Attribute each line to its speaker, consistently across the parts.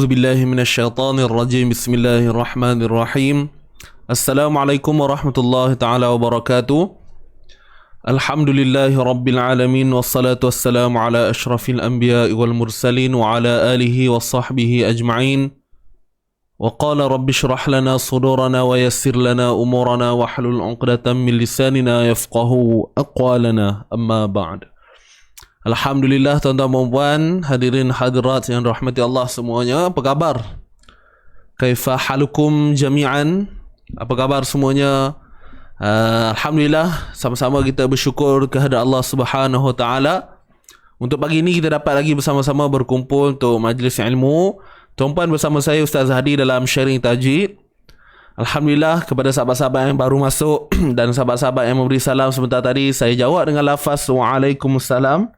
Speaker 1: أعوذ بالله من الشيطان الرجيم بسم الله الرحمن الرحيم السلام عليكم ورحمة الله تعالى وبركاته الحمد لله رب العالمين والصلاة والسلام على أشرف الأنبياء والمرسلين وعلى آله وصحبه أجمعين وقال رب اشرح لنا صدورنا ويسر لنا أمورنا واحلل عقدة من لساننا يفقه أقوالنا أما بعد. Alhamdulillah tuan-tuan dan puan, hadirin hadirat yang dirahmati Allah semuanya. Apa khabar? Kaifa halukum jami'an? Apa khabar semuanya? Alhamdulillah, sama-sama kita bersyukur kehadrat Allah Subhanahu Wa Taala. Untuk pagi ini kita dapat lagi bersama-sama berkumpul untuk majlis ilmu. Tuan-puan bersama saya Ustaz Hadi dalam sharing tajwid. Alhamdulillah, kepada sahabat-sahabat yang baru masuk dan sahabat-sahabat yang memberi salam sebentar tadi, saya jawab dengan lafaz Waalaikumsalam.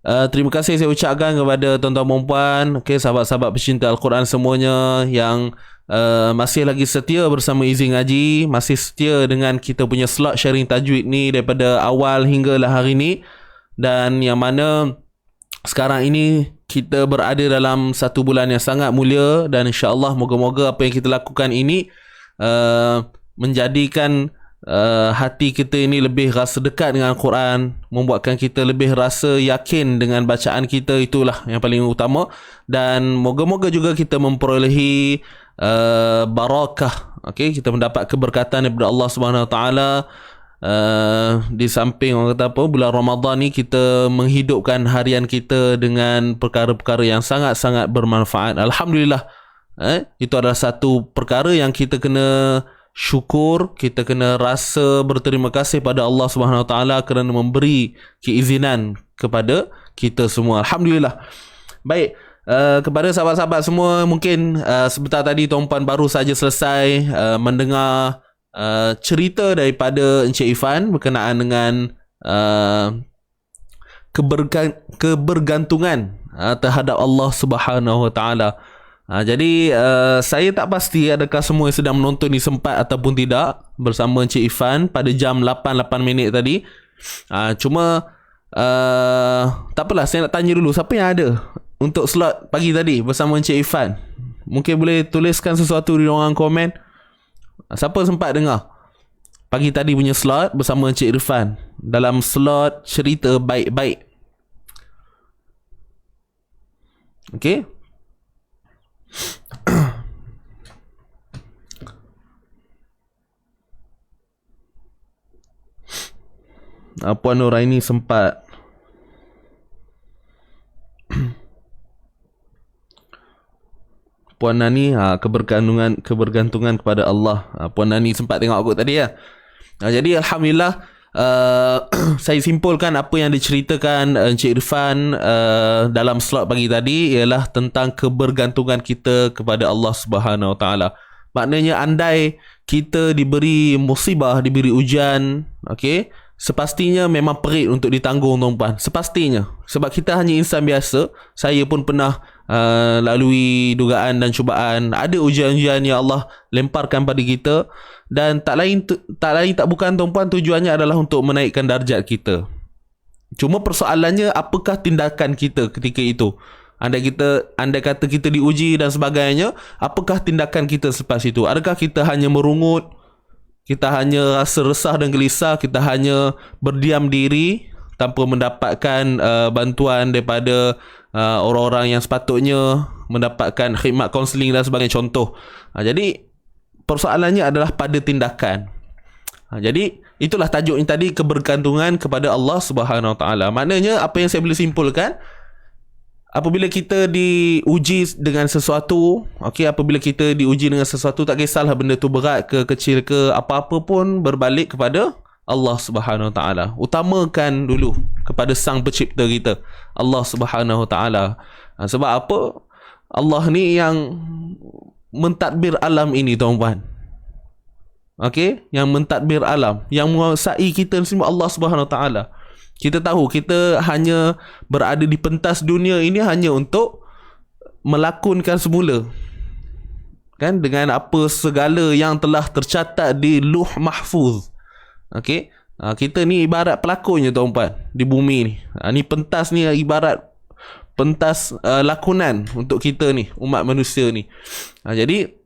Speaker 1: Terima kasih saya ucapkan kepada tuan-tuan dan puan, sahabat-sahabat pecinta Al-Quran semuanya yang masih lagi setia bersama Easy Ngaji, masih setia dengan kita punya slot sharing tajwid ni daripada awal hinggalah hari ni, dan yang mana sekarang ini kita berada dalam satu bulan yang sangat mulia, dan insya-Allah moga-moga apa yang kita lakukan ini menjadikan hati kita ini lebih rasa dekat dengan Al-Quran, membuatkan kita lebih rasa yakin dengan bacaan kita. Itulah yang paling utama, dan moga-moga juga kita memperolehi barakah, kita mendapat keberkatan daripada Allah Subhanahu Wa Taala. Di samping orang kata apa, bulan Ramadan ni kita menghidupkan harian kita dengan perkara-perkara yang sangat-sangat bermanfaat. Alhamdulillah, itu adalah satu perkara yang kita kena syukur, kita kena rasa berterima kasih pada Allah Subhanahu Wa Taala kerana memberi keizinan kepada kita semua. Alhamdulillah. Baik, kepada sahabat-sahabat semua, mungkin sebentar tadi tuan-puan baru saja selesai mendengar cerita daripada Encik Ifan berkenaan dengan kebergantungan terhadap Allah Subhanahu Wa Taala. Jadi saya tak pasti adakah semua yang sedang menonton ni sempat ataupun tidak bersama Encik Ifan pada jam 8 minit tadi. Cuma tak apalah, saya nak tanya dulu siapa yang ada untuk slot pagi tadi bersama Encik Ifan. Mungkin boleh tuliskan sesuatu di ruangan komen. Siapa sempat dengar pagi tadi punya slot bersama Encik Irfan dalam slot cerita baik-baik? Okey. Puan Nuraini sempat. Puan Nani, kebergantungan kepada Allah. Puan Nani sempat tengok aku tadi ya. Jadi Alhamdulillah, saya simpulkan apa yang diceritakan Encik Irfan dalam slot pagi tadi ialah tentang kebergantungan kita kepada Allah Subhanahu Wa Taala. Maknanya andai kita diberi musibah, diberi ujian, sepastinya memang perit untuk ditanggung tuan-puan. Sepastinya. Sebab kita hanya insan biasa. Saya pun pernah lalui dugaan dan cubaan. Ada ujian-ujian yang Allah lemparkan pada kita, dan tak lain tak bukan tuan-puan, tujuannya adalah untuk menaikkan darjat kita. Cuma persoalannya, apakah tindakan kita ketika itu? Andai kata kita diuji dan sebagainya, apakah tindakan kita selepas itu? Adakah kita hanya merungut, kita hanya rasa resah dan gelisah, kita hanya berdiam diri tanpa mendapatkan bantuan daripada orang-orang yang sepatutnya mendapatkan khidmat kaunseling dan sebagainya, contoh. Jadi persoalannya adalah pada tindakan. Jadi itulah tajuknya tadi, kebergantungan kepada Allah Subhanahu Wa Taala. Maknanya apa yang saya boleh simpulkan, apabila kita diuji dengan sesuatu, apabila kita diuji dengan sesuatu, tak kisahlah benda tu berat ke kecil ke apa-apa pun, berbalik kepada Allah Subhanahu Wa Taala. Utamakan dulu kepada Sang Pencipta kita, Allah Subhanahu Wa Taala. Sebab apa? Allah ni yang mentadbir alam ini tuan-puan. Yang mentadbir alam, yang menguasai kita semua, Allah Subhanahu Wa Taala. Kita tahu kita hanya berada di pentas dunia ini hanya untuk melakonkan semula, dengan apa segala yang telah tercatat di Luh Mahfuz. Kita ni ibarat pelakonnya tuan-puan di bumi ni. Ni pentas ni ibarat pentas lakonan untuk kita ni, umat manusia ni. Jadi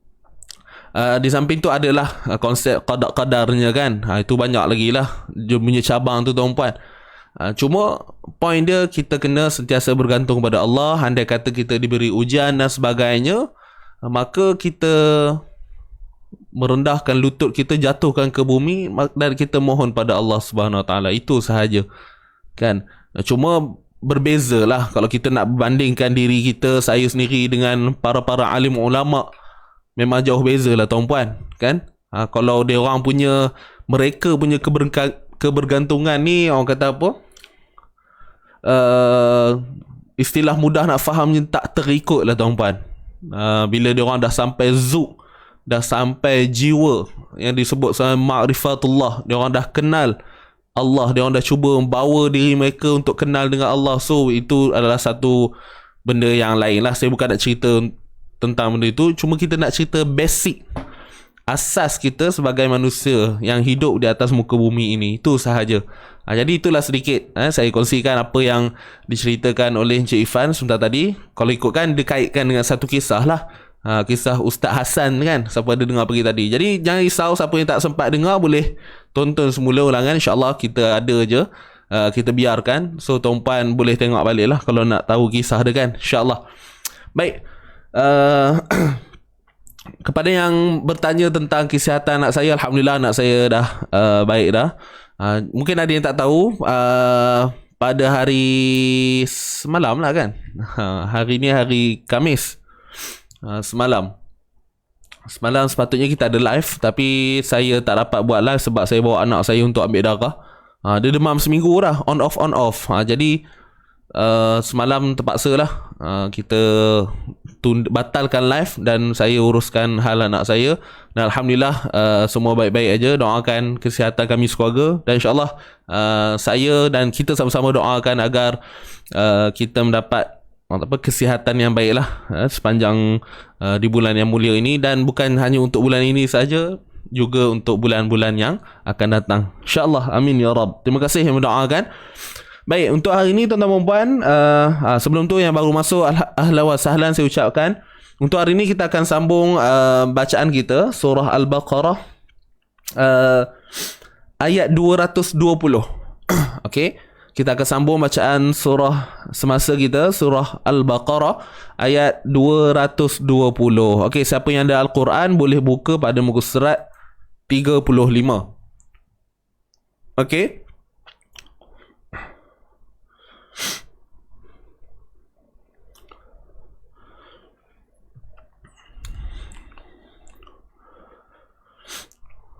Speaker 1: di samping tu adalah konsep qadar-qadarnya kan. Itu banyak lagi lah dia punya cabang tu tuan-puan. Cuma point dia, kita kena sentiasa bergantung pada Allah. Andai kata kita diberi ujian dan sebagainya, maka kita merendahkan lutut kita, jatuhkan ke bumi dan kita mohon pada Allah Subhanahu Wa Taala. Itu sahaja kan. Cuma berbezalah kalau kita nak bandingkan diri kita, saya sendiri dengan para-para alim ulama, memang jauh bezalah tuan-puan kan. Kalau dia orang punya, mereka punya kebergantungan ni, orang kata apa, istilah mudah nak fahamnya, tak terikut lah tuan-puan. Bila dia orang dah sampai zuk, dah sampai jiwa yang disebut sebagai ma'rifatullah, dia orang dah kenal Allah, dia orang dah cuba membawa diri mereka untuk kenal dengan Allah. So itu adalah satu benda yang lain lah. Saya bukan nak cerita tentang benda itu, cuma kita nak cerita basic, asas kita sebagai manusia yang hidup di atas muka bumi ini. Itu sahaja. Jadi itulah sedikit saya kongsikan apa yang diceritakan oleh Encik Irfan sebentar tadi. Kalau ikutkan, dia kaitkan dengan satu kisah lah, kisah Ustaz Hasan kan, siapa ada dengar pagi tadi. Jadi jangan risau, siapa yang tak sempat dengar boleh tonton semula ulangan. InsyaAllah kita ada je, kita biarkan. So tuan-puan boleh tengok balik lah kalau nak tahu kisah dia kan, InsyaAllah. Baik, kepada yang bertanya tentang kesihatan anak saya, Alhamdulillah anak saya dah baik dah. Mungkin ada yang tak tahu, pada hari semalam lah kan, hari ni hari Khamis, semalam sepatutnya kita ada live, tapi saya tak dapat buat live sebab saya bawa anak saya untuk ambil darah. Dia demam seminggu dah, on off. Jadi semalam terpaksa lah kita batalkan live dan saya uruskan hal anak saya. Dan Alhamdulillah semua baik-baik aja. Doakan kesihatan kami sekeluarga, dan insyaAllah saya dan kita sama-sama doakan agar kita mendapat kesihatan yang baik lah sepanjang di bulan yang mulia ini. Dan bukan hanya untuk bulan ini saja, juga untuk bulan-bulan yang akan datang, InsyaAllah. Amin ya Rab. Terima kasih yang mendoakan. Baik, untuk hari ini tuan-tuan dan puan, sebelum tu yang baru masuk, ahlan wa sahlan saya ucapkan. Untuk hari ini kita akan sambung bacaan kita surah Al-Baqarah ayat 220. Okey, kita akan sambung bacaan surah semasa kita, surah Al-Baqarah ayat 220. Okey, siapa yang ada Al-Quran boleh buka pada muka surat 35. Okey.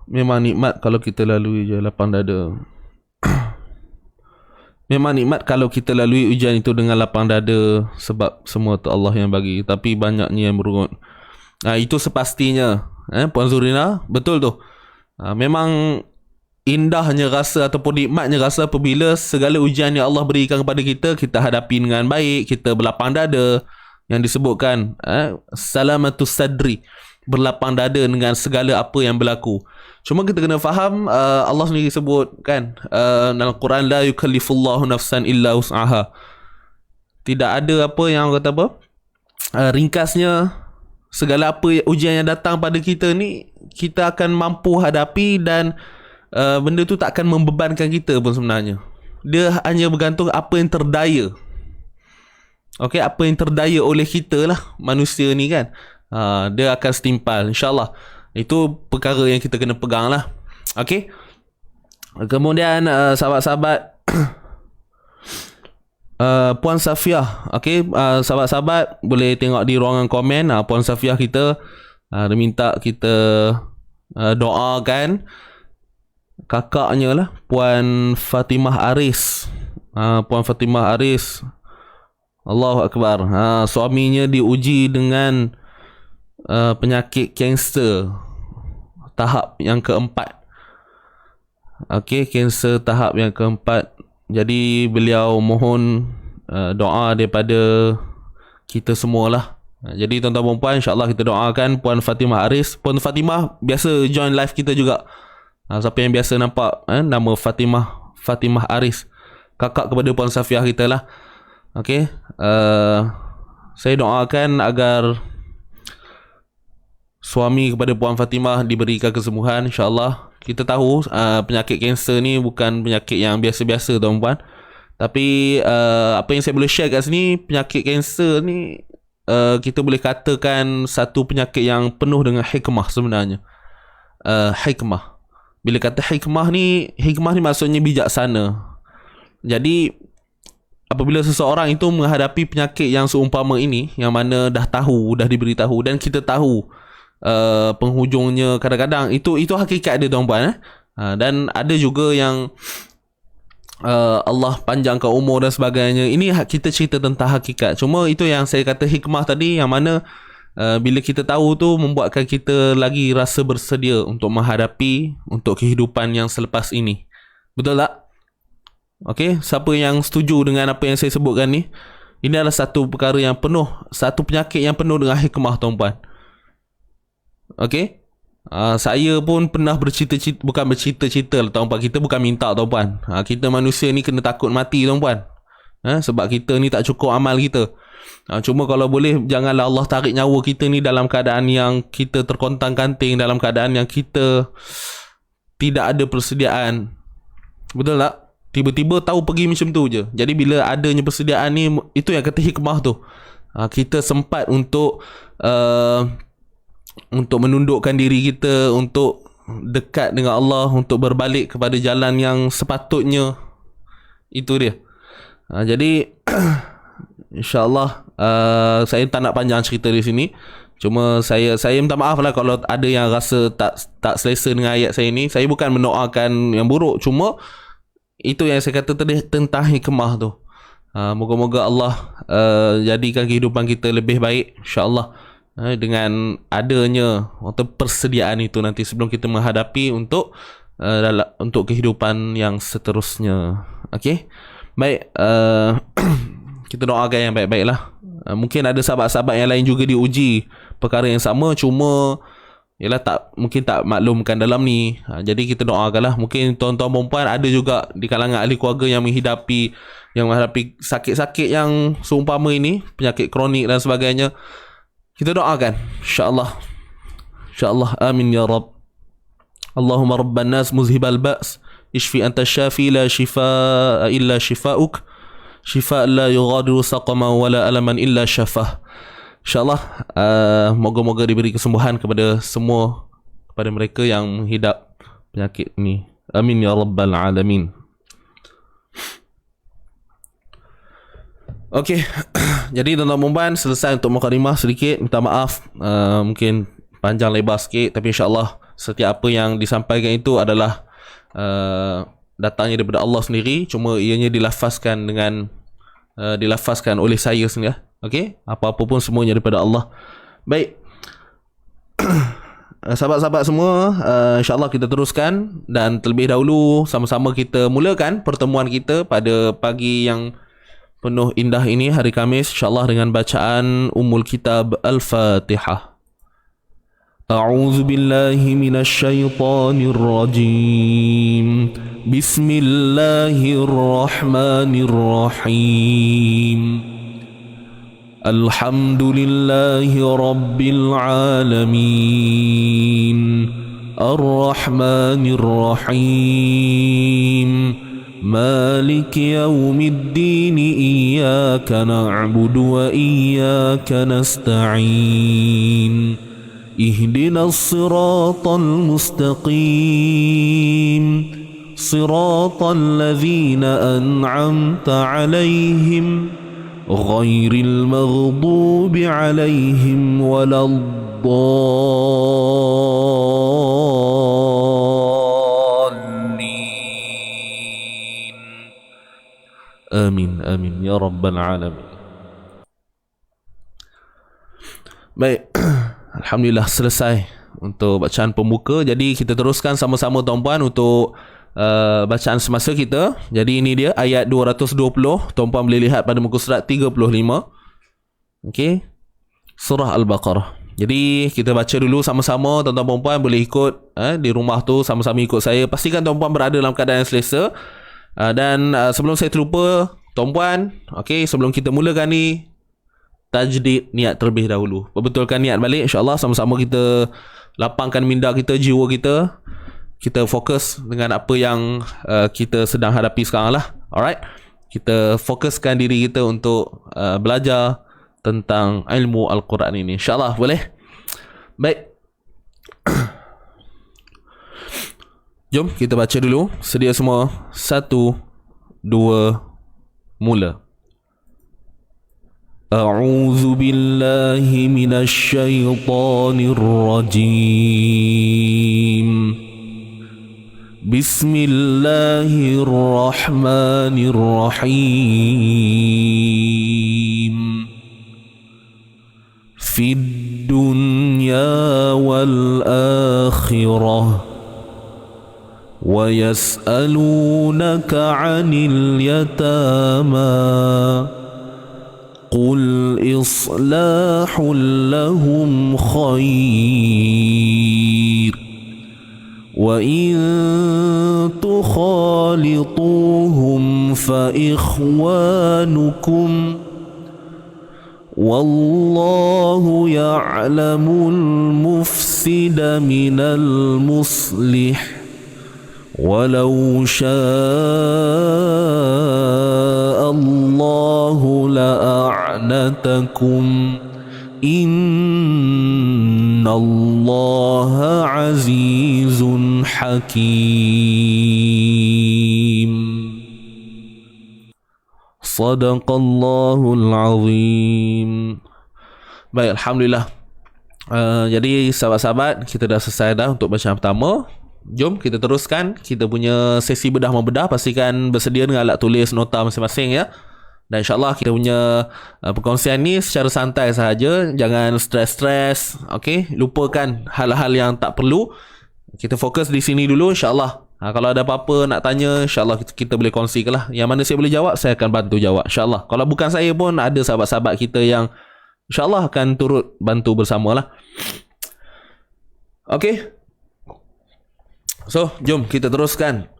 Speaker 1: Memang nikmat kalau kita lalui je lapang dada. Memang nikmat kalau kita lalui ujian itu dengan lapang dada, sebab semua tu Allah yang bagi. Tapi banyaknya yang merungut. Itu sepastinya, Puan Zurina, betul tu. Memang indahnya rasa ataupun nikmatnya rasa apabila segala ujian yang Allah berikan kepada kita, kita hadapi dengan baik, kita berlapang dada. Yang disebutkan salamatus sadri, berlapang dada dengan segala apa yang berlaku. Cuma kita kena faham, Allah sendiri sebut kan dalam Quran, la yukallifullahu nafsan illa wus'aha. Tidak ada apa yang kata apa, ringkasnya, segala apa ujian yang datang pada kita ni kita akan mampu hadapi, dan benda tu tak akan membebankan kita pun sebenarnya. Dia hanya bergantung apa yang terdaya. Okey, apa yang terdaya oleh kita lah, manusia ni kan. Dia akan setimpal, InsyaAllah. Itu perkara yang kita kena pegang lah. Okey. Kemudian sahabat-sahabat, Puan Safiah, okey, sahabat-sahabat boleh tengok di ruangan komen. Puan Safiah kita dia minta kita doakan kakaknya lah, Puan Fatimah Aris. Puan Fatimah Aris, Allahu Akbar. Suaminya diuji dengan penyakit kanser tahap yang keempat. Okey, kanser tahap yang keempat. Jadi beliau mohon doa daripada kita semualah. Jadi tuan-tuan dan puan, insya-Allah kita doakan Puan Fatimah Aris. Puan Fatimah biasa join live kita juga. Siapa yang biasa nampak nama Fatimah Aris, kakak kepada Puan Safiah kita lah. Okey, saya doakan agar suami kepada Puan Fatimah diberikan kesembuhan, insya-Allah. Kita tahu penyakit kanser ni bukan penyakit yang biasa-biasa, tuan-puan. Tapi apa yang saya boleh share kat sini, penyakit kanser ni kita boleh katakan satu penyakit yang penuh dengan hikmah sebenarnya. Hikmah. Bila kata hikmah ni maksudnya bijaksana. Jadi apabila seseorang itu menghadapi penyakit yang seumpama ini, yang mana dah diberitahu dan kita tahu penghujungnya, kadang-kadang itu hakikat dia, tuan-puan. Dan ada juga yang Allah panjangkan umur dan sebagainya. Ini kita cerita tentang hakikat. Cuma itu yang saya kata hikmah tadi, yang mana bila kita tahu tu membuatkan kita lagi rasa bersedia untuk menghadapi untuk kehidupan yang selepas ini. Betul tak? Okey, siapa yang setuju dengan apa yang saya sebutkan ni? Ini adalah satu perkara yang penuh, satu penyakit yang penuh dengan hikmah, tuan-puan. Okey? Saya pun pernah bercita-cita, bukan bercita-cita lah, tuan-puan. Kita bukan minta, tuan-puan. Kita manusia ni kena takut mati, tuan-puan. Sebab kita ni tak cukup amal kita. Cuma kalau boleh, janganlah Allah tarik nyawa kita ni dalam keadaan yang kita terkontang-kanting, dalam keadaan yang kita tidak ada persediaan. Betul tak? Tiba-tiba tahu pergi macam tu je. Jadi bila adanya persediaan ni, itu yang kata hikmah tu. Kita sempat untuk menundukkan diri kita, untuk dekat dengan Allah, untuk berbalik kepada jalan yang sepatutnya. Itu dia. Jadi insya-Allah saya tak nak panjang cerita di sini. Cuma saya minta maaf lah kalau ada yang rasa tak selesa dengan ayat saya ni. Saya bukan mendoakan yang buruk, cuma itu yang saya kata tadi tentang hikmah tu. Moga-moga Allah jadikan kehidupan kita lebih baik, insya-Allah, dengan adanya atau persediaan itu nanti sebelum kita menghadapi untuk kehidupan yang seterusnya. Okey. Baik, kita doakan yang baik-baik lah. Mungkin ada sahabat-sahabat yang lain juga diuji perkara yang sama, cuma mungkin tak maklumkan dalam ni. Jadi kita doakanlah. Mungkin tuan-tuan perempuan ada juga di kalangan ahli keluarga yang menghadapi sakit-sakit yang seumpama ini, penyakit kronik dan sebagainya. Kita doakan, insya-Allah. Insya-Allah, amin ya Rabb. Allahumma rabban nas muzhibal ba's, ishfi anta syafi la shifaa illa shifauk, shifa la yughadiru saqama wala alaman illa syafah. InsyaAllah moga-moga diberi kesembuhan kepada semua, kepada mereka yang menghidap penyakit ni. Amin ya Rabbal Alamin. Okey, jadi tuan-tuan perempuan, selesai untuk mukadimah sedikit. Minta maaf mungkin panjang lebar sikit, tapi insyaAllah setiap apa yang disampaikan itu adalah datangnya daripada Allah sendiri. Cuma ianya dilafazkan oleh saya sendiri. Okey, apa-apa pun semuanya daripada Allah. Baik. Sahabat-sahabat semua, insya-Allah kita teruskan, dan terlebih dahulu sama-sama kita mulakan pertemuan kita pada pagi yang penuh indah ini, hari Khamis, insya-Allah, dengan bacaan Ummul Kitab Al-Fatihah. A'udzu billahi minasy syaithanir rajim. Bismillahirrahmanirrahim. Alhamdulillahi Rabbil Alamin, Ar-Rahmanir Rahim, Maliki Yawmiddin, Iyyaka na'budu wa iyyaka nasta'in, Ihdinas siratal mustaqim, Siratal ladzina an'amta 'alaihim, ghairil maghdubi 'alaihim waladdallin. Amin amin ya rabbal alamin. Baik, alhamdulillah selesai untuk bacaan pembuka. Jadi kita teruskan sama-sama tuan-puan untuk bacaan semasa kita. Jadi ini dia ayat 220. Tuan-puan boleh lihat pada muka surat 35. Okey, surah Al-Baqarah. Jadi kita baca dulu sama-sama. Tuan-tuan perempuan boleh ikut di rumah tu, sama-sama ikut saya. Pastikan tuan-puan berada dalam keadaan yang selesa. Dan sebelum saya terlupa, tuan-puan, okey, sebelum kita mulakan ni, tajdid niat terlebih dahulu. Perbetulkan niat balik, insya-Allah sama-sama kita lapangkan minda kita, jiwa kita. Kita fokus dengan apa yang kita sedang hadapi sekarang lah. Alright. Kita fokuskan diri kita untuk belajar tentang ilmu Al-Quran ini. InsyaAllah boleh? Baik. Jom kita baca dulu. Sedia semua? 1, 2, mula. A'udzu billahi minasy syaithanir rajim. Bismillahirrahmanirrahim. Fid dunya wal akhirah. وَيَسْأَلُونَكَ عَنِ الْيَتَامَى قُلْ إِصْلَاحٌ لَهُمْ خَيْرٌ وَإِن تُخَالِطُوهُمْ فَإِخْوَانُكُمْ وَاللَّهُ يَعْلَمُ الْمُفْسِدَ مِنَ الْمُصْلِحِ وَلَوْ شَاءَ اللَّهُ لَأَعْنَتَكُمْ إِنَّ اللَّهَ عَزِيزٌ حَكِيمٌ. Sadaqallahul azim. Baik, alhamdulillah. Jadi sahabat-sahabat, kita dah selesai dah untuk bacaan pertama. Jom kita teruskan kita punya sesi bedah membedah. Pastikan bersedia dengan alat tulis nota masing-masing ya. Dan insyaAllah kita punya perkongsian ni secara santai sahaja. Jangan stres-stres. Okay, lupakan hal-hal yang tak perlu. Kita fokus di sini dulu insyaAllah. Kalau ada apa-apa nak tanya, insyaAllah kita boleh kongsikan lah. Yang mana saya boleh jawab, saya akan bantu jawab insyaAllah. Kalau bukan saya pun ada sahabat-sahabat kita yang insyaAllah akan turut bantu bersama lah. Okay. So, jom kita teruskan.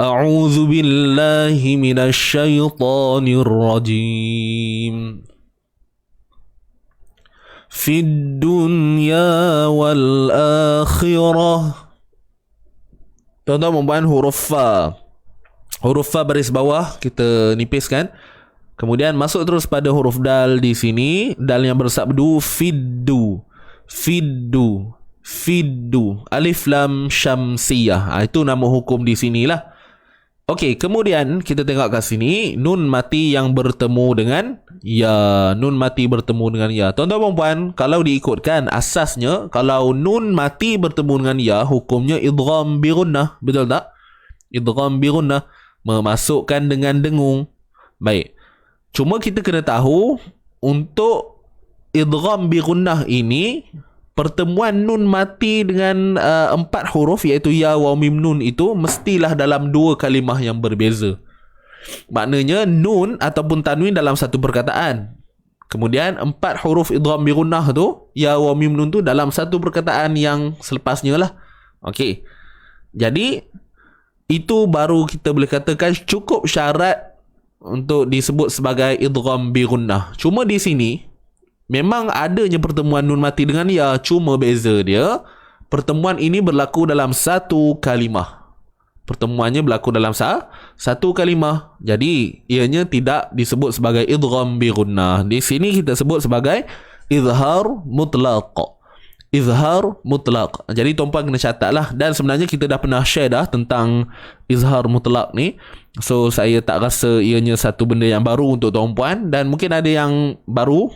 Speaker 1: A'udzu billahi minasy syaithanir rajim. Fid dunya wal akhirah. Tuan-tuan mempunyai huruf fa. Huruf fa baris bawah kita nipiskan. Kemudian masuk terus pada huruf dal di sini. Dal yang bersabdu fiddu. Fiddu. Fiddu. Alif lam syamsiyah. Itu nama hukum di sinilah. Okey, kemudian kita tengok kat sini. Nun mati yang bertemu dengan ya. Nun mati bertemu dengan ya. Tuan-tuan dan puan, kalau diikutkan asasnya, kalau nun mati bertemu dengan ya, hukumnya idgham bi gunnah. Betul tak? Idgham bi gunnah. Memasukkan dengan dengung. Baik. Cuma kita kena tahu, untuk idgham bi gunnah ini, pertemuan nun mati dengan 4 huruf iaitu ya, waw, mim, nun itu mestilah dalam 2 kalimah yang berbeza. Maknanya nun ataupun tanwin dalam satu perkataan. Kemudian 4 huruf idgham bi gunnah tu, ya, waw, mim, nun tu dalam satu perkataan yang selepasnya lah. Okey. Jadi itu baru kita boleh katakan cukup syarat untuk disebut sebagai idgham bi gunnah. Cuma di sini memang adanya pertemuan nun mati dengan ya, cuma beza dia, pertemuan ini berlaku dalam satu kalimah. Pertemuannya berlaku dalam satu kalimah. Jadi ianya tidak disebut sebagai idgham bi gunnah. Di sini kita sebut sebagai izhar mutlaq. Izhar mutlaq. Jadi tuan-puan kena catatlah. Dan sebenarnya kita dah pernah share dah tentang izhar mutlaq ni. So saya tak rasa ianya satu benda yang baru untuk tuan-puan. Dan mungkin ada yang baru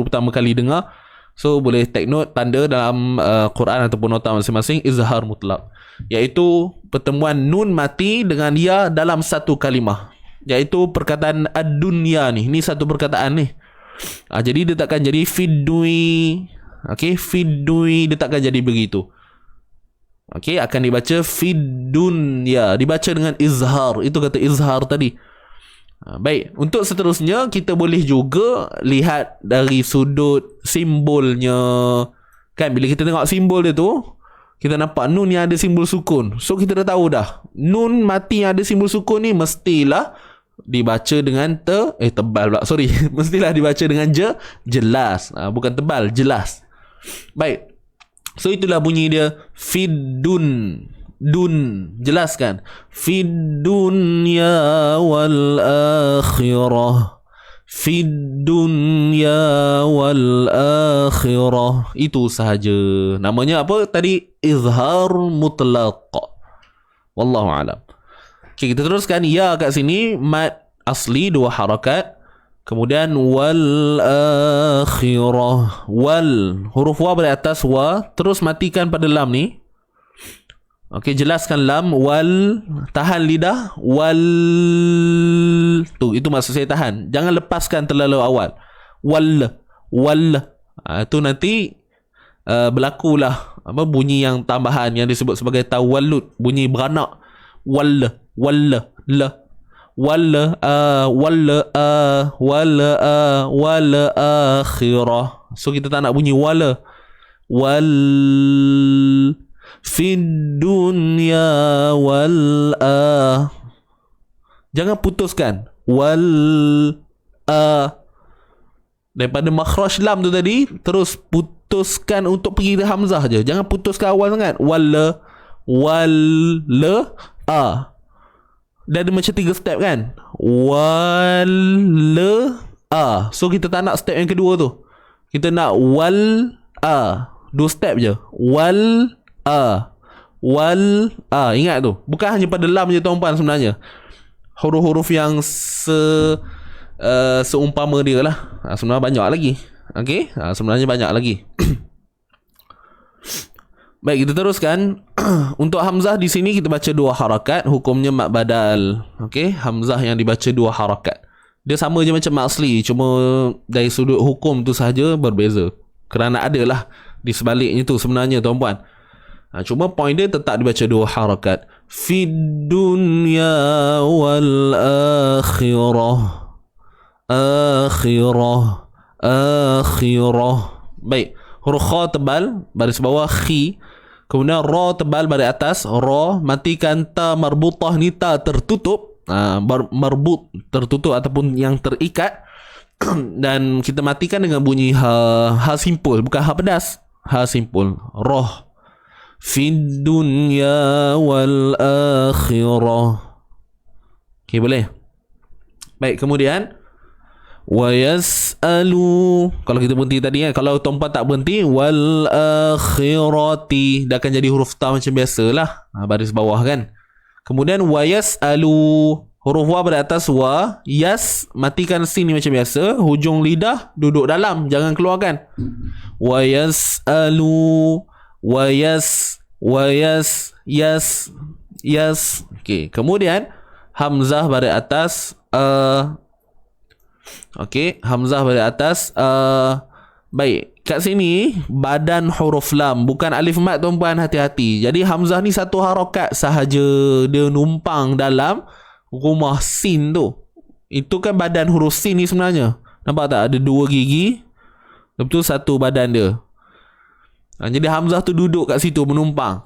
Speaker 1: pertama kali dengar. So boleh take note tanda dalam Quran ataupun nota masing-masing, izhar mutlaq, iaitu pertemuan nun mati dengan ya dalam satu kalimah. Iaitu perkataan ad-dunya ni. Ni satu perkataan ni. Jadi dia takkan jadi fidui. Okey, fidui dia takkan jadi begitu. Okey, akan dibaca fidunya, dibaca dengan izhar. Itu kata izhar tadi. Baik, untuk seterusnya kita boleh juga lihat dari sudut simbolnya. Kan bila kita tengok simbol dia tu, kita nampak nun yang ada simbol sukun. So kita dah tahu dah, nun mati yang ada simbol sukun ni mestilah dibaca dengan tebal pula. Sorry, mestilah dibaca dengan jelas. Bukan tebal, jelas. Baik. So itulah bunyi dia, fiddun. Dun, jelaskan. Fid dunya wal akhirah. Fid dunya wal akhirah. Itu sahaja. Namanya apa tadi? Izhar mutlaq. Wallahu alam. Okay, kita teruskan. Ya kat sini mad asli 2 harakat. Kemudian wal akhirah. Wal, huruf wa berada atas wa, terus matikan pada lam ni. Okey, jelaskan lam. Wal, tahan lidah. Wal, tu, itu maksud saya tahan. Jangan lepaskan terlalu awal. Wal, tu nanti berlakulah apa bunyi yang tambahan yang disebut sebagai tawallud, bunyi beranak. Wal, wal akhirah. So kita tak nak bunyi wala. Fid dunya wal jangan putuskan wal daripada makhraj lam tu tadi, terus putuskan untuk pergi ke hamzah je. Jangan putuskan awal sangat. Wal dia ada macam 3 step kan. So kita tak nak step yang kedua tu. Kita nak 2 step je. Ingat tu, bukan hanya pada lam je tuan-puan sebenarnya. Huruf-huruf yang seumpama dia lah. Sebenarnya banyak lagi. Okey, sebenarnya banyak lagi. Baik, kita teruskan. Untuk hamzah di sini kita baca 2 harakat, hukumnya mad badal. Okey, hamzah yang dibaca 2 harakat. Dia sama je macam mad asli, cuma dari sudut hukum tu sahaja berbeza. Kerana adalah di sebaliknya tu sebenarnya tuan-puan. Cuma point dia tetap dibaca 2 harakat. Fid dunya wal akhirah. Baik, huruf kha tebal baris bawah khi, kemudian ra tebal baris atas ra, matikan ta marbutah ni ta tertutup, marbut tertutup ataupun yang terikat. Dan kita matikan dengan bunyi ha simpul, bukan ha pedas, ha simpul. Roh fid dunya wal akhirah. Okey, boleh. Baik, kemudian wa yas'alu. Kalau kita berhenti tadi kan, kalau tuan-puan tak berhenti, wal akhirati, dah akan jadi huruf ta macam biasalah, baris bawah kan. Kemudian wa yas'alu, huruf wa pada atas wa, yas, matikan sin ni macam biasa, hujung lidah duduk dalam, jangan keluarkan. Wa yas'alu, wa yas, yes. Okey, kemudian hamzah pada atas okey, hamzah pada atas baik, kat sini badan huruf lam, bukan alif mat tuan-puan, hati-hati. Jadi hamzah ni 1 harakat sahaja, dia numpang dalam rumah sin tu. Itu kan badan huruf sin ni sebenarnya. Nampak tak? Ada 2 gigi, betul 1 badan dia. Jadi hamzah tu duduk kat situ menumpang,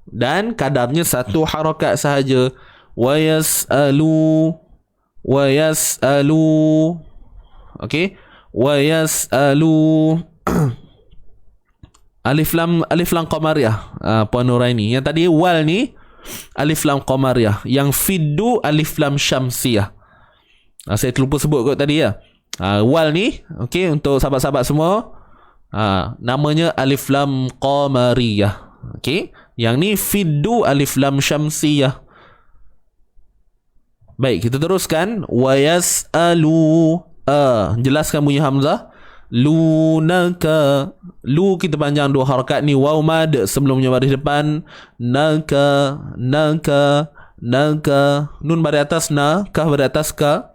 Speaker 1: dan kadarnya 1 harakat sahaja. Wa yas'alu. Okey, wa yas'alu. alif lam qamariyah, Puan Nuraini. Yang tadi wal ni alif lam qamariyah, yang fiddu alif lam syamsiyah. Saya terlupa sebut kot tadi ya. Wal ni okey, untuk sahabat-sahabat semua, namanya alif lam qamariyah. Okey, yang ni fiddu alif lam syamsiyah. Baik, kita teruskan. Wa yas'alu, jelaskan bunyi hamzah. Lunaka, lu kita panjang 2 harakat ni, waw mad sebelumnya baris depan. Naka, nun baris atas na, kaf baris atas ka.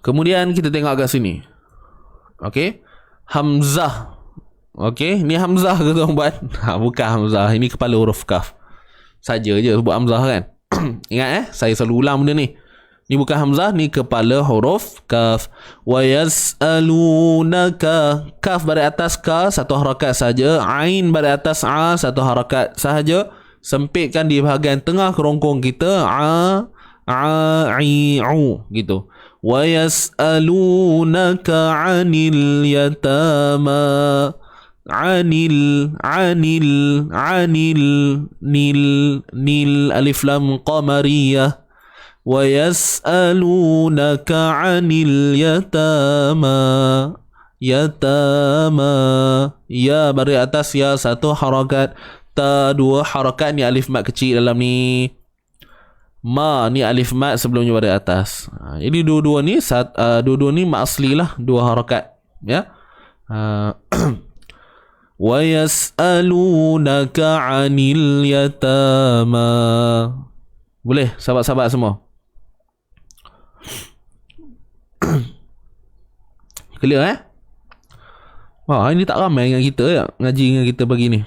Speaker 1: Kemudian kita tengok kat sini. Okey, hamzah. Okey, ni hamzah ke tuan-puan? Bukan hamzah, ini kepala huruf kaf saja je sebut hamzah kan. Ingat saya selalu ulang benda ni. Ni bukan hamzah, ni kepala huruf kaf. Wa yas'alunaka, kaf baris atas ka satu harakat saja, ain baris atas a satu harakat sahaja. Sempitkan di bahagian tengah kerongkong kita, i u gitu. Wa yas'alunaka 'anil yatama, anil nil alif lam qamariyah. Wa yas'alunaka 'anil yatama, ya baris atas ya satu harakat, ta dua harakat. Ni alif mat kecil dalam ni, ma ni alif mat sebelumnya baris atas. Jadi dua-dua ni mat asli lah, dua harakat ya. Wa yas'alunaka 'anil yatama. Boleh sahabat-sahabat semua? Clear Wah, ini tak ramai dengan kita ya, ngaji dengan kita pagi ni.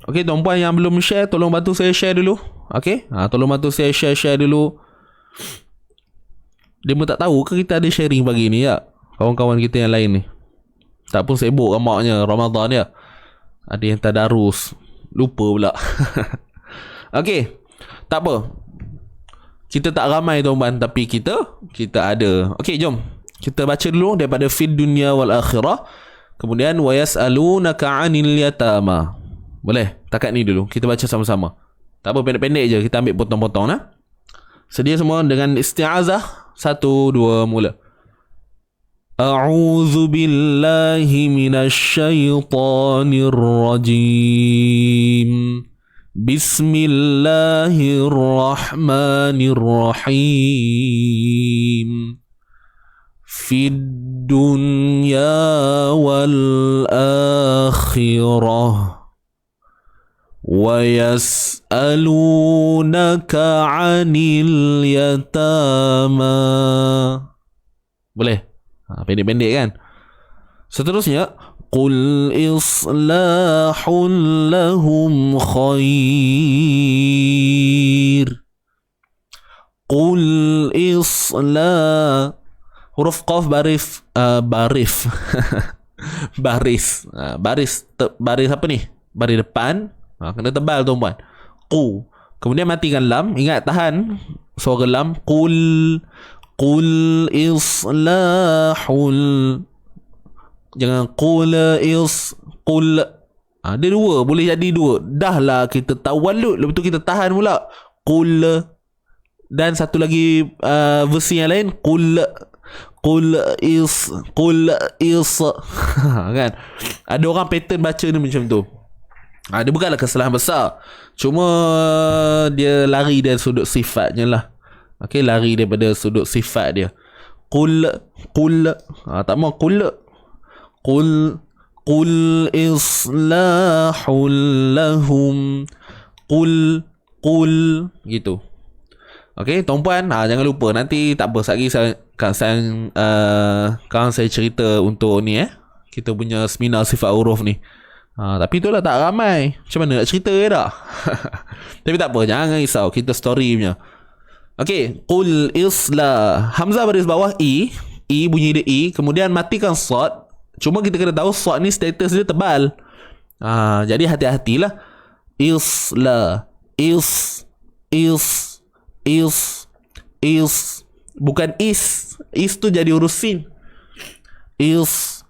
Speaker 1: Okey, tuan-puan yang belum share, tolong bantu saya share dulu. Okey, tolong bantu saya share dulu. Dia pun tak tahu ke kita ada sharing pagi ni ya, kawan-kawan kita yang lain ni. Tak pun sibuk ramaknya Ramadan ya. Ada yang tadarus, lupa pula. Okey, tak apa. Kita tak ramai tuan-puan, tapi kita ada. Okey, jom kita baca dulu daripada fid dunya wal akhirah. Kemudian wa yas'alunaka 'anil yatama. Boleh? Takat ni dulu kita baca sama-sama. Tak apa, pendek-pendek je, kita ambil potong-potong nah. Sedia semua dengan isti'azah? 1 2 mula. A'udzu billahi minasy syaithanir rajim. Bismillahirrahmanirrahim. Fid dunya wal akhirah. Wa yas'alunaka 'anil yatama. Boleh? Pendek-pendek kan? Seterusnya, qul islahun lahum khair. Qul islah, huruf qaf baris baris baris apa ni? Baris depan. Kena tebal tuan-puan. Qu. Kemudian matikan lam. Ingat, tahan suara lam. Qul islahul. Jangan qul. Dia dua, boleh jadi dua. Dah lah kita tawallud, lepas tu kita tahan pula. Qul. Dan satu lagi versi yang lain, qul is kan. Ada orang pattern baca ni macam tu. Dia bukanlah kesalahan besar, cuma dia lari dari sudut sifatnya lah. Okey, lari daripada sudut sifat dia. Qul tak mau qul islahul lahum. Qul gitu. Okey, tuan-puan, jangan lupa, nanti tak apa, lagi saya cerita untuk ni kita punya seminar sifat huruf ni. Tapi itulah tak ramai. Macam mana nak cerita tak? Tapi tak apa, jangan risau, kita story punya. Okey, qul islah. Hamzah baris bawah i bunyi dia i, kemudian matikan sad. Cuma kita kena tahu sad ni status dia tebal. Jadi hati-hatilah. Islah. Is bukan is tu jadi huruf sin. Is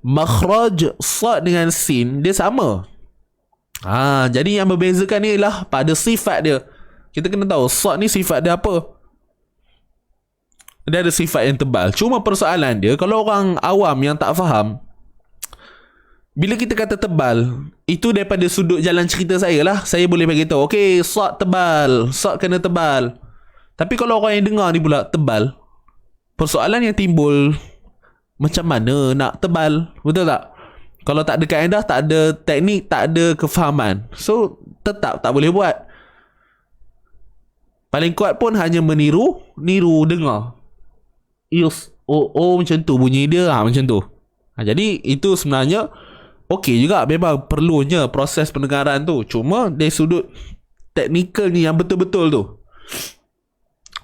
Speaker 1: makhraj sad dengan sin dia sama. Jadi yang membezakan ni ialah pada sifat dia. Kita kena tahu sad ni sifat dia apa. Dia ada sifat yang tebal. Cuma persoalan dia, kalau orang awam yang tak faham, bila kita kata tebal, itu daripada sudut jalan cerita saya lah. Saya boleh bagi tahu, okey, sad tebal, sad kena tebal. Tapi kalau orang yang dengar ni pula tebal, persoalan yang timbul, macam mana nak tebal? Betul tak? Kalau tak ada kaedah, tak ada teknik, tak ada kefahaman, so tetap tak boleh buat. Paling kuat pun hanya meniru dengar. Macam tu bunyi dia, macam tu. Jadi itu sebenarnya okey juga, memang perlunya proses pendengaran tu. Cuma dari sudut teknikal ni yang betul-betul tu,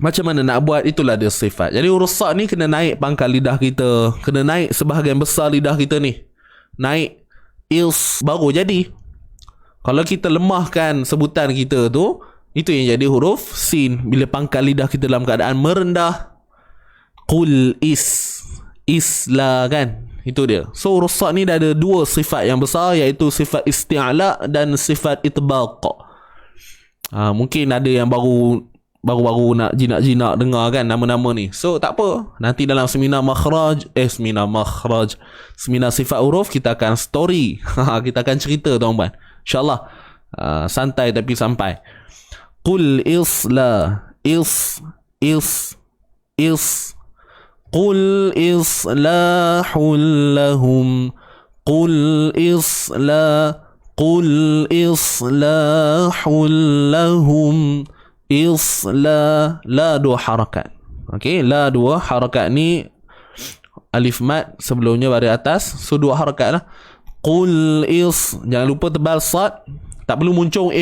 Speaker 1: Macam mana nak buat, itulah dia sifat. Jadi huruf sad ni kena naik pangkal lidah kita, kena naik sebahagian besar lidah kita ni, naik ils baru jadi. Kalau kita lemahkan sebutan kita tu, itu yang jadi huruf sin bila pangkal lidah kita dalam keadaan merendah. Qul isla kan, itu dia. So huruf sad ni dah ada dua sifat yang besar, iaitu sifat isti'la dan sifat itbaq. Mungkin ada yang baru nak jinak-jinak dengar kan nama-nama ni. So tak apa, nanti dalam seminar seminar sifat huruf kita akan story. Kita akan cerita tuan-tuan, InsyaAllah. Santai tapi sampai. Qul isla Qul islahul lahum Qul islahul lahum Isla, la dua harakat. Okey, la dua harakat ni alif mat sebelumnya baris atas, so dua harakat lah. Qul jangan lupa tebal sad, tak perlu muncul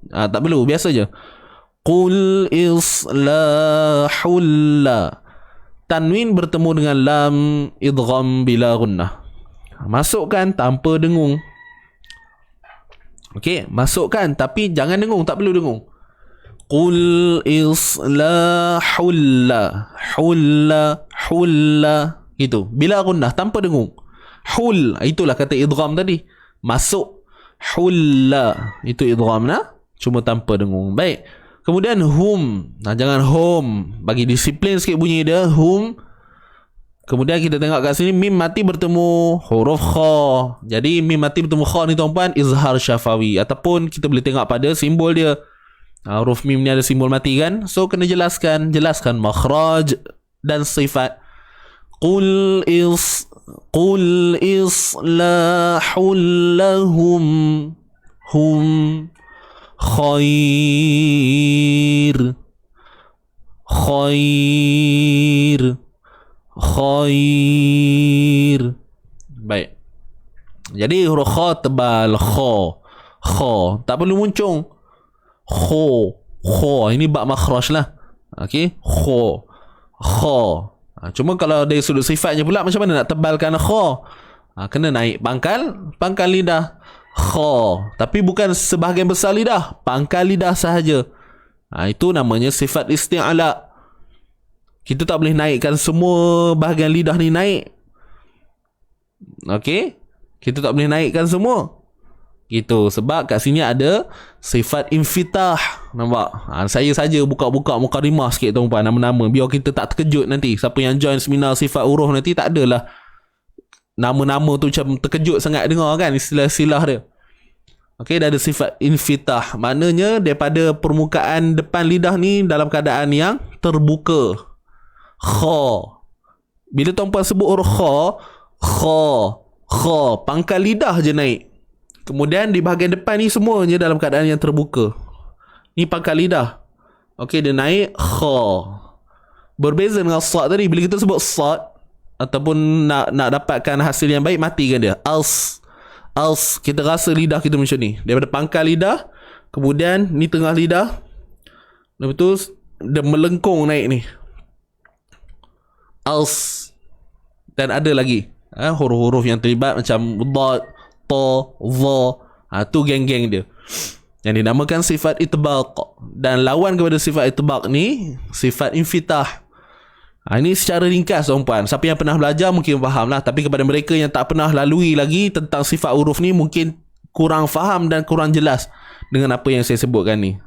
Speaker 1: tak perlu, biasa je. Qul islahul la, tanwin bertemu dengan lam, idgham bila gunnah. Masukkan tanpa dengung. Okey, masukkan tapi jangan dengung, tak perlu dengung. Qul islahul hulla gitu. Bila gunnah tanpa dengung. Hul, itulah kata idgham tadi. Masuk hulla, itu idgham nah, cuma tanpa dengung. Baik. Kemudian hum. Jangan hum. Bagi disiplin sikit bunyi dia, hum. Kemudian kita tengok kat sini, mim mati bertemu huruf kha. Jadi mim mati bertemu kha ni tuan-puan, izhar syafawi. Ataupun kita boleh tengok pada simbol dia. Huruf mim ni ada simbol mati kan. So kena jelaskan makhraj dan sifat. Qul islahul lahum hum khair. Baik. Jadi huruf kha tebal, kha tak perlu muncung. Kha ini bab makhraj lah. Okey, kha. Cuma kalau dari sudut sifatnya pula, macam mana nak tebalkan kha? Kena naik pangkal lidah. Kha, tapi bukan sebahagian besar lidah, pangkal lidah sahaja. Itu namanya sifat isti'la. Kita tak boleh naikkan semua bahagian lidah ni naik. Okey? Kita tak boleh naikkan semua. Gitu. Sebab kat sini ada sifat infitah. Nampak? Saya saja buka-buka mukadimah sikit tuan-tuan, nama-nama. Biar kita tak terkejut nanti. Siapa yang join seminar sifat huruf nanti, tak adalah nama-nama tu macam terkejut sangat dengar kan istilah-istilah dia. Okey, dah ada sifat infitah. Maknanya daripada permukaan depan lidah ni dalam keadaan yang terbuka. Kha. Bila tuan-puan sebut huruf kha, pangkal lidah je naik. Kemudian di bahagian depan ni semuanya dalam keadaan yang terbuka. Ni pangkal lidah. Okey, dia naik kha. Berbeza dengan sad tadi. Bila kita sebut sad ataupun nak dapatkan hasil yang baik, matikan dia. Als, kita rasa lidah kita macam ni. Daripada pangkal lidah, kemudian ni tengah lidah, lepas tu dia melengkung naik ni. Als. Dan ada lagi huruf-huruf yang terlibat macam dad, ta, za. Tu geng-geng dia yang dinamakan sifat itbaq. Dan lawan kepada sifat itbaq ni sifat infitah. Ini secara ringkas tuan-puan. Siapa yang pernah belajar mungkin faham lah. Tapi kepada mereka yang tak pernah lalui lagi tentang sifat huruf ni, mungkin kurang faham dan kurang jelas dengan apa yang saya sebutkan ni.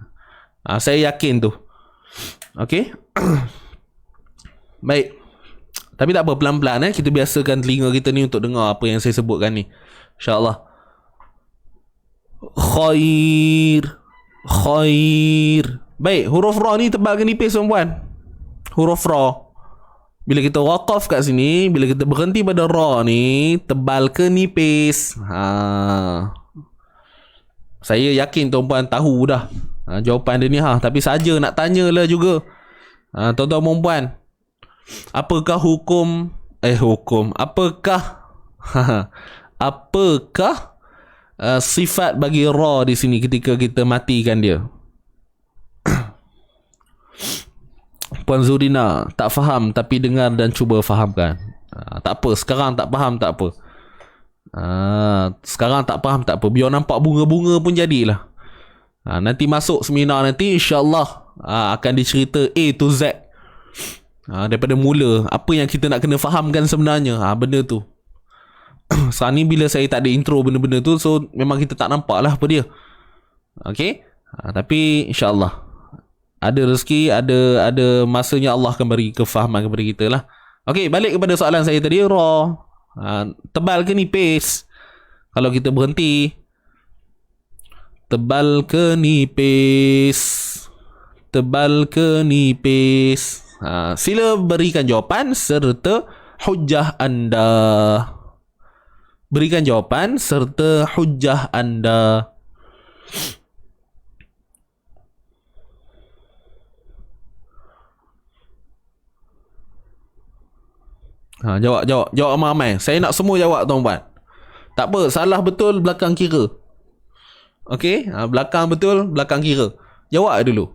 Speaker 1: Saya yakin tu. Okey. Baik. Tapi tak apa, pelan-pelan kita biasakan telinga kita ni untuk dengar apa yang saya sebutkan ni, InsyaAllah. Khair. Baik, huruf ra ni tebal ke nipis tuan-puan? Huruf ra, bila kita waqaf kat sini, bila kita berhenti pada ra ni, tebal ke nipis? Saya yakin tuan-puan tahu dah jawapan dia ni. Tapi saja nak tanyalah juga. Tuan-tuan dan puan, apakah apakah sifat bagi ra di sini ketika kita matikan dia? Puan Zurina, tak faham tapi dengar dan cuba fahamkan. Tak apa, sekarang tak faham tak apa. Sekarang tak faham tak apa. Biar nampak bunga-bunga pun jadilah. Nanti masuk seminar nanti insya-Allah akan dicerita A to Z. Daripada mula apa yang kita nak kena fahamkan sebenarnya. Benda tu. Sekarang ni bila saya tak ada intro benda-benda tu, so memang kita tak nampak lah apa dia. Okay. Tapi insya-Allah ada rezeki, ada masanya Allah akan beri kefahaman kepada kita lah. Okay, balik kepada soalan saya tadi, raw, tebal ke nipis? Kalau kita berhenti, tebal ke nipis? Tebal ke nipis? Sila berikan jawapan serta hujah anda. Berikan jawapan serta hujah anda. Jawab ramai-ramai. Saya nak semua jawab tuan-puan. Tak apa, salah betul belakang kira. Okey, belakang betul belakang kira. Jawab dulu.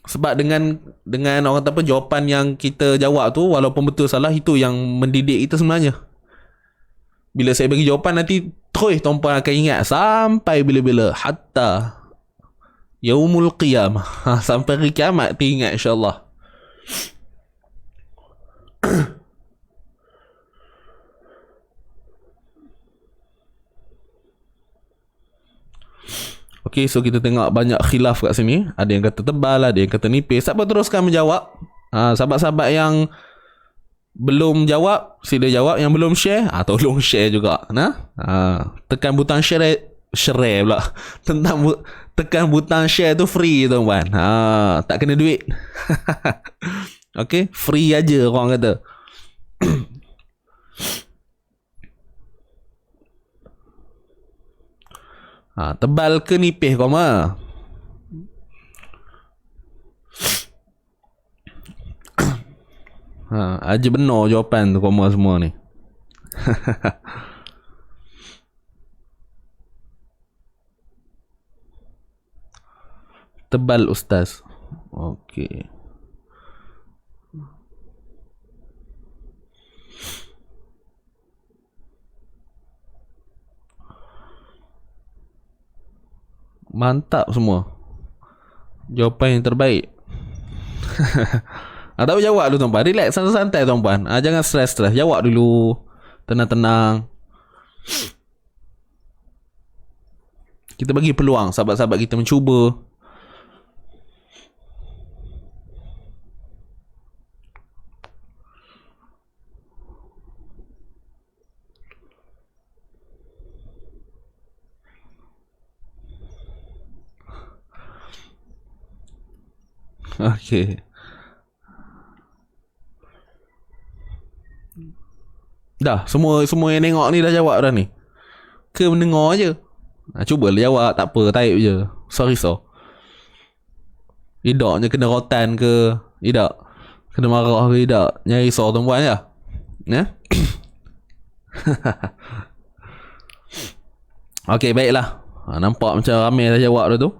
Speaker 1: Sebab dengan orang kata apa, jawapan yang kita jawab tu walaupun betul salah, itu yang mendidik kita sebenarnya. Bila saya bagi jawapan nanti terus tuan-puan akan ingat sampai bila-bila, hatta yaumul qiyamah. Sampai hari kiamat teringat insya-Allah. Okay, so kita tengok banyak khilaf kat sini. Ada yang kata tebal, ada yang kata nipis. Siapa teruskan menjawab? Sahabat-sahabat yang belum jawab, sila jawab. Yang belum share, tolong share juga. Tekan butang share pula. Tekan butang share tu free tuan-tuan. Tak kena duit. Okay, free aja orang kata. Tebal ke nipis koma? Aja benar jawapan tu koma semua ni. Tebal ustaz. Okey. Mantap semua. Jawapan yang terbaik. Tapi jawab dulu tuan-puan. Relax, santai-santai tuan-puan. Jangan stres-stres. Jawab dulu. Tenang-tenang. Kita bagi peluang sahabat-sahabat kita mencuba. Okay. Dah, semua yang tengok ni dah jawab dah ni. Ke mendengar je? Cubalah jawab, tak apa, type je. Sorry. Idaknya kena rotan ke? Idak. Kena marah ke idak? Nyari risau tuan-puan je. Okay, baiklah. Nampak macam ramai dah jawab dah tu.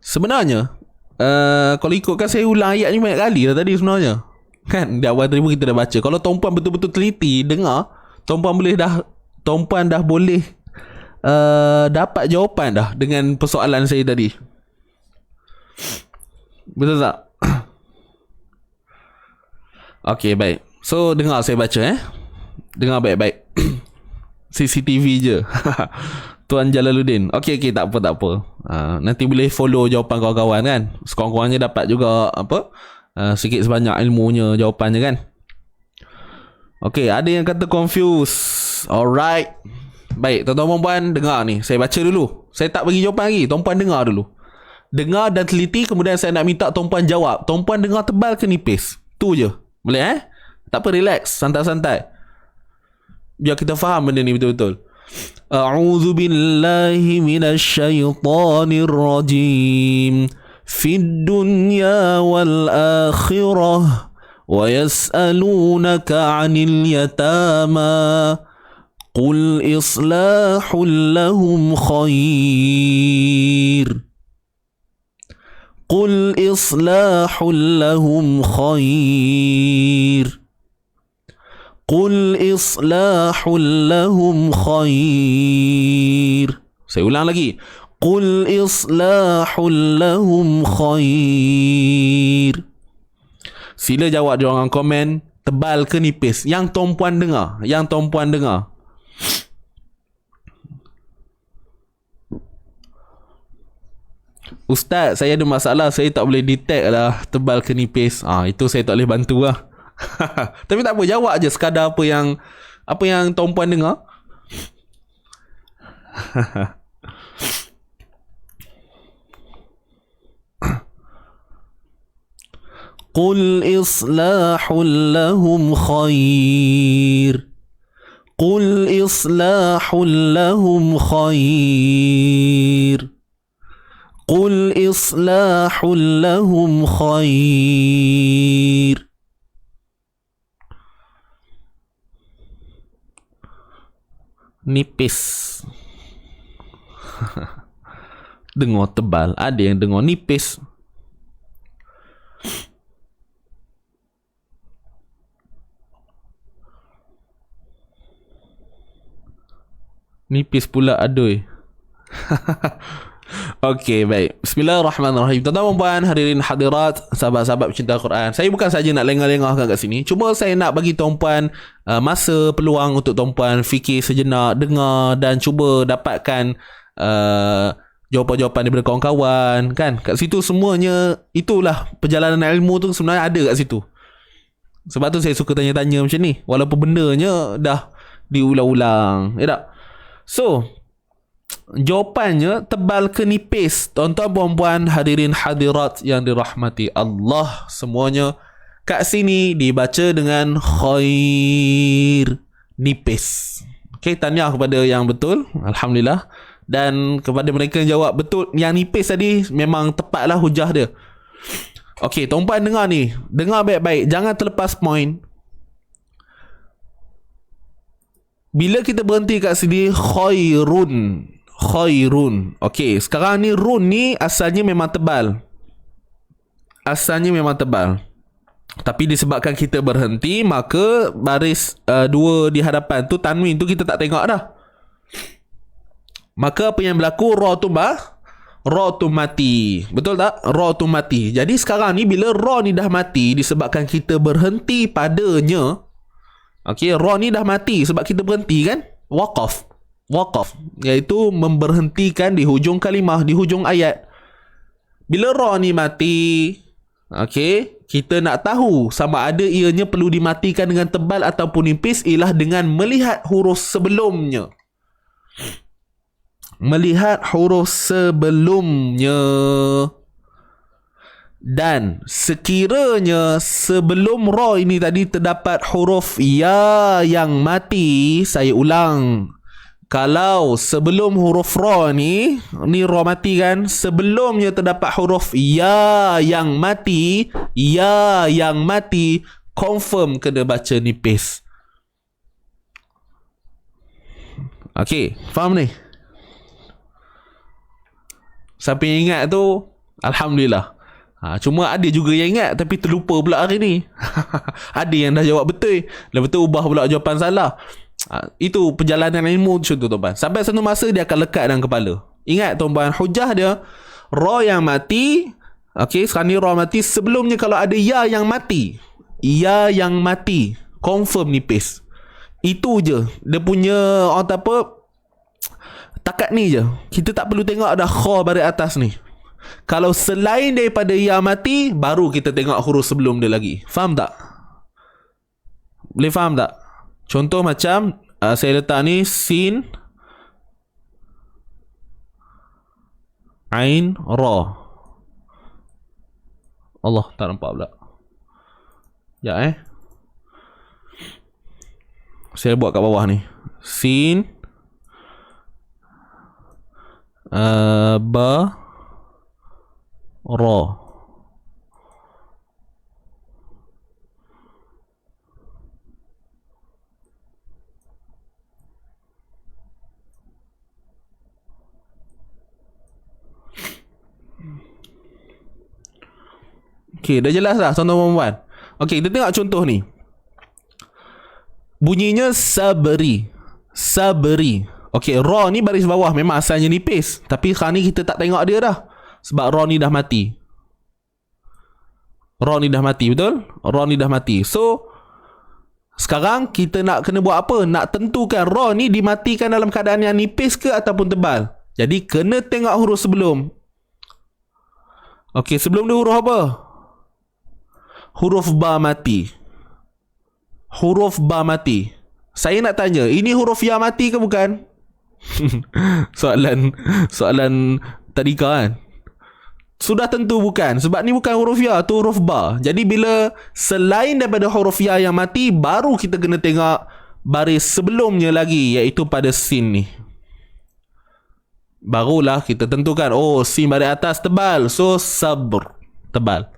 Speaker 1: Sebenarnya kalau ikutkan saya ulang ayat ni banyak kali dah tadi sebenarnya. Kan di awal tadi pun kita dah baca. Kalau tuan-puan betul-betul teliti dengar, tuan-puan dah boleh dapat jawapan dah dengan persoalan saya tadi. Betul tak? Okay, baik. So dengar saya baca Dengar baik-baik. CCTV je. Tuan Jalaluddin. Okey, tak apa. Nanti boleh follow jawapan kawan-kawan kan. Sekurang-kurangnya dapat juga sikit sebanyak ilmunya jawapannya kan. Okey, ada yang kata confused. Alright. Baik, tuan-tuan puan dengar ni. Saya baca dulu. Saya tak bagi jawapan lagi. Tuan-puan dengar dulu. Dengar dan teliti, kemudian saya nak minta tuan-puan jawab. Tuan-puan dengar tebal ke nipis? Tu je. Boleh Tak apa, relax, santai-santai. Biar kita faham benda ni betul-betul. A'udzu billahi minasy syaithanir rajim. Fid dunya wal akhirah wa yas'alunaka 'anil yatama قل إصلاح لهم خير قل إصلاح لهم خير قل إصلاح لهم خير. Saya ulang lagi. قل إصلاح لهم خير. Sila jawab di orang komen, tebal ke nipis? Yang tuan-puan dengar, yang tuan-puan dengar. Ustaz, saya ada masalah, saya tak boleh detect lah tebal ke nipis. Itu saya tak boleh bantu lah. Tapi tak apa, jawab je sekadar apa yang tuan-puan dengar. قل إصلاح لهم خير قل إصلاح لهم خير قل إصلاح لهم خير. Nipis. Dengar tebal, ada yang dengar nipis. Nipis pula adoi. Okey, baik. Bismillahirrahmanirrahim. Tuan-tuan dan puan, hadirin hadirat, sahabat-sahabat pencinta Quran. Saya bukan saja nak lengah-lengahkan kat sini. Cuma saya nak bagi tuan-puan masa peluang untuk tuan-puan fikir sejenak, dengar dan cuba dapatkan jawapan-jawapan daripada kawan-kawan, kan? Kat situ semuanya, itulah perjalanan ilmu tu sebenarnya ada kat situ. Sebab tu saya suka tanya-tanya macam ni. Walaupun bendanya dah diulang-ulang. Tak? So, jawapannya tebal ke nipis? Tuan-tuan puan-puan, hadirin hadirat yang dirahmati Allah semuanya, kat sini dibaca dengan khair, nipis. Okay, tahniah kepada yang betul, alhamdulillah. Dan kepada mereka yang jawab betul, yang nipis tadi memang tepatlah hujah dia. Okay, tuan-puan dengar ni, dengar baik-baik, jangan terlepas point. Bila kita berhenti kat sini khairun. Okey, sekarang ni run ni asalnya memang tebal. Tapi disebabkan kita berhenti, maka baris dua di hadapan tu, tanwin tu kita tak tengok dah. Maka apa yang berlaku? Ra tu mati. Betul tak? Ra tu mati. Jadi sekarang ni bila ra ni dah mati disebabkan kita berhenti padanya. Okey, ra ni dah mati sebab kita berhenti kan? Waqaf, iaitu memberhentikan di hujung kalimah, di hujung ayat. Bila ra ni mati, okey, kita nak tahu sama ada ianya perlu dimatikan dengan tebal ataupun nipis ialah dengan melihat huruf sebelumnya. Dan sekiranya sebelum ra ini tadi terdapat huruf ya yang mati, saya ulang. Kalau sebelum huruf ra ni ra mati kan, sebelumnya terdapat huruf ya yang mati, confirm kena baca nipis. Okey, faham ni? Siapa yang ingat tu, alhamdulillah. Cuma ada juga yang ingat tapi terlupa pula hari ni. Ada yang dah jawab betul, lepas tu ubah pula jawapan salah. Itu perjalanan ilmu macam tu, tuan-tuan. Sampai satu masa dia akan lekat dalam kepala. Ingat tuan-tuan, hujah dia ra yang mati. Okey, sekarang ni ra mati. Sebelumnya kalau ada ya yang mati, confirm nipis. Itu je dia punya orang tak apa, takat ni je. Kita tak perlu tengok ada kha baris atas ni. Kalau selain daripada ya mati, baru kita tengok huruf sebelum dia lagi. Faham tak? Boleh faham tak? Contoh macam saya letak ni sin, ain, ra. Allah, tak nampak pula. Ya saya buat kat bawah ni. Sin, ba, ra. Okey, dah jelas dah tuan-tuan puan. Okey, kita tengok contoh ni. Bunyinya sabri. Sabri. Okey, ra ni baris bawah memang asalnya nipis. Tapi sekarang ni kita tak tengok dia dah. Sebab ra ni dah mati. Ra ni dah mati, betul? Ra ni dah mati. So, sekarang kita nak kena buat apa? Nak tentukan ra ni dimatikan dalam keadaan yang nipis ke ataupun tebal. Jadi, kena tengok huruf sebelum. Okey, sebelum dia huruf apa? Huruf ba mati. Huruf ba mati. Saya nak tanya, ini huruf ya mati ke bukan? Soalan tadika kan? Sudah tentu bukan. Sebab ni bukan huruf ya, tu huruf ba. Jadi bila selain daripada huruf ya yang mati, baru kita kena tengok baris sebelumnya lagi, iaitu pada sin ni. Barulah kita tentukan, oh sin baris atas tebal, so sabr, tebal.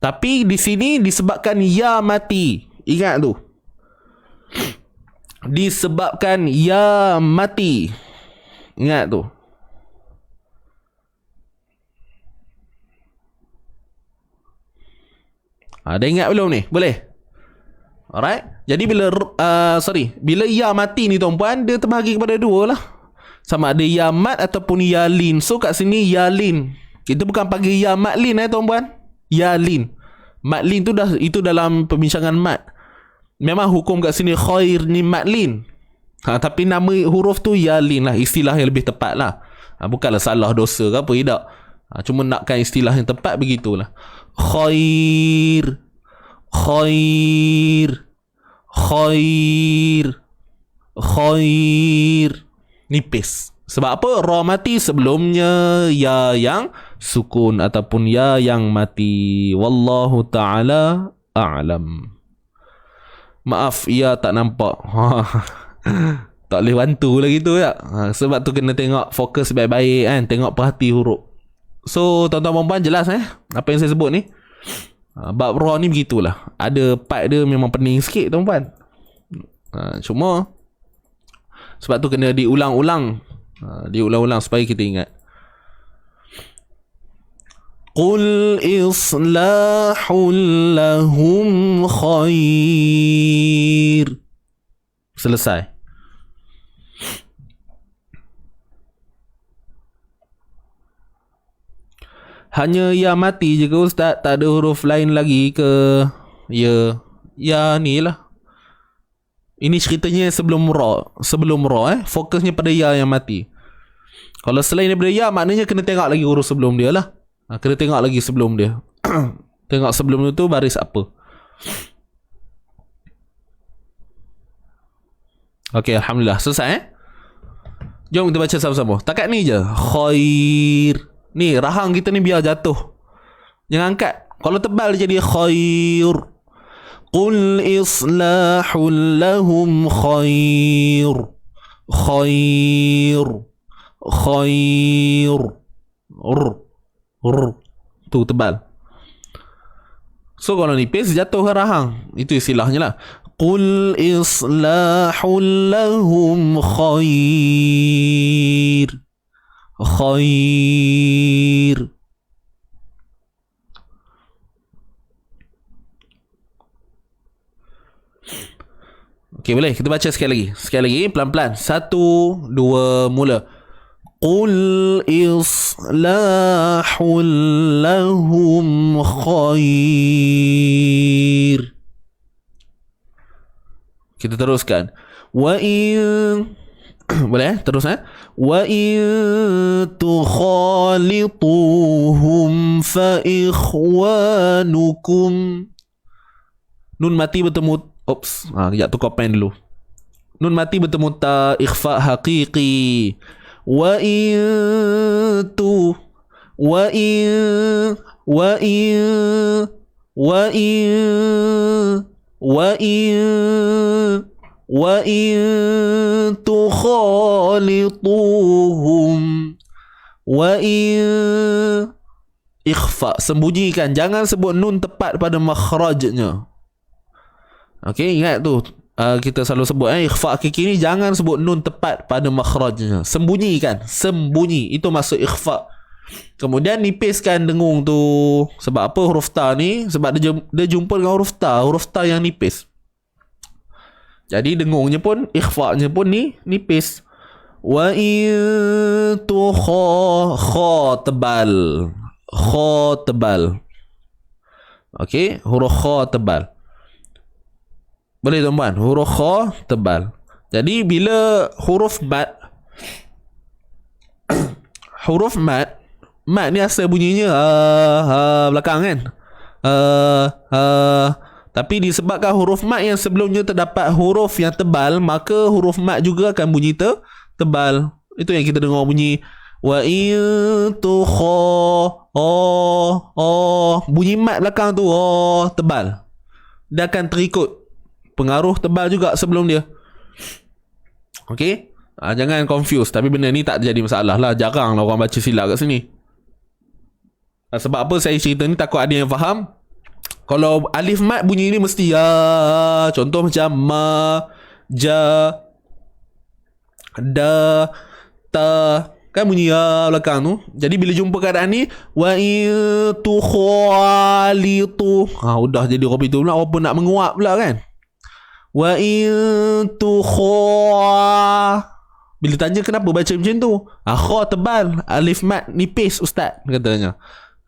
Speaker 1: Tapi di sini disebabkan ya mati. Ingat tu. Disebabkan ya mati. Ingat tu. Dah ingat belum ni? Boleh? Alright. Jadi bila bila ya mati ni tuan-puan, dia terbahagi kepada dua lah. Sama ada ya mat ataupun ya lin. So kat sini ya lin. Kita bukan panggil ya mat lin tuan-puan. Ya lin. Mat lin tu dah, itu dalam perbincangan mat. Memang hukum kat sini khair ni mat lin. Tapi nama huruf tu ya lin lah. Istilah yang lebih tepat lah. Bukanlah salah dosa ke apa, tidak. Cuma nakkan istilah yang tepat, begitulah. Khair. Khair. Khair. Khair. Nipis. Sebab apa? Ra mati sebelumnya ya yang sukun ataupun ya yang mati. Wallahu ta'ala a'lam. Maaf, ya tak nampak. Tak boleh bantu lagi tu ya. Sebab tu kena tengok fokus baik-baik kan. Tengok perhati huruf. So tuan-tuan puan jelas apa yang saya sebut ni. Bab ra ni begitulah. Ada part dia memang pening sikit tuan-puan. Cuma sebab tu kena diulang-ulang. Diulang-ulang supaya kita ingat. Qul islahul lahum khair. Selesai. Hanya ya mati je ke Ustaz? Tak ada huruf lain lagi ke? Ya ni lah. Ini ceritanya sebelum ra. Sebelum ra fokusnya pada ya yang mati. Kalau selain daripada ya, maknanya kena tengok lagi huruf sebelum dia lah. Kena tengok lagi sebelum dia. Tengok sebelum tu baris apa. Okey, alhamdulillah. Selesai Jom kita baca sama-sama. Takat ni je. Khair. Ni rahang kita ni biar jatuh. Jangan angkat. Kalau tebal jadi khair. Qul islahul lahum khair. Khair. Khair. Tu tebal. So kalau nipis jatuh ke rahang. Itu istilahnya lah. Qul islahul lahum khair. Khair. Okey, boleh kita baca sekali lagi. Sekali lagi pelan-pelan. 1, 2, mula. Qul islahul lahum khair. Kita teruskan. Wa in boleh terus wa in tukhalituhum fa ikhwanukum. Nun mati bertemu kejap tukar pen dulu. Nun mati bertemu ta ikhfa haqiqi. Wa in tu wa in wa in wa in wa in wa in tukhalituhum wa in ikhfa, sembunyikan, jangan sebut nun tepat pada makhrajnya. Okey, ingat tu. Kita selalu sebut ikhfa hakiki ni jangan sebut nun tepat pada makhrajnya. Sembunyikan, sembunyi. Itu maksud ikhfa. Kemudian nipiskan dengung tu. Sebab apa huruf ta ni? Sebab dia jumpa dengan huruf ta yang nipis. Jadi dengungnya pun, ikhfa'nya pun nipis. Wa in tu kha tebal. Kha tebal. Okey, huruf kha tebal. Boleh tuan-puan, huruf kha tebal. Jadi bila huruf mat huruf mat ni asal bunyinya belakang kan. Tapi disebabkan huruf mat yang sebelumnya terdapat huruf yang tebal, maka huruf mat juga akan bunyi tebal. Itu yang kita dengar bunyi wa in tu kha bunyi mat belakang tu tebal. Dia akan terikut pengaruh tebal juga sebelum dia. Okey? Jangan confuse. Tapi benda ni tak jadi masalah lah. Jarang lah orang baca silap kat sini. Sebab apa saya cerita ni, takut ada yang faham. Kalau alif mat bunyi ni mesti ya. Contoh macam ma, ja, da, ta. Kan bunyi ya belakang tu. Jadi bila jumpa keadaan ni, wa in tu khalitu. Udah jadi kopi tu pula. Apa nak menguap pula kan. Wa in tu bila tanya kenapa baca macam tu, kha tebal, alif mat nipis ustaz katanya.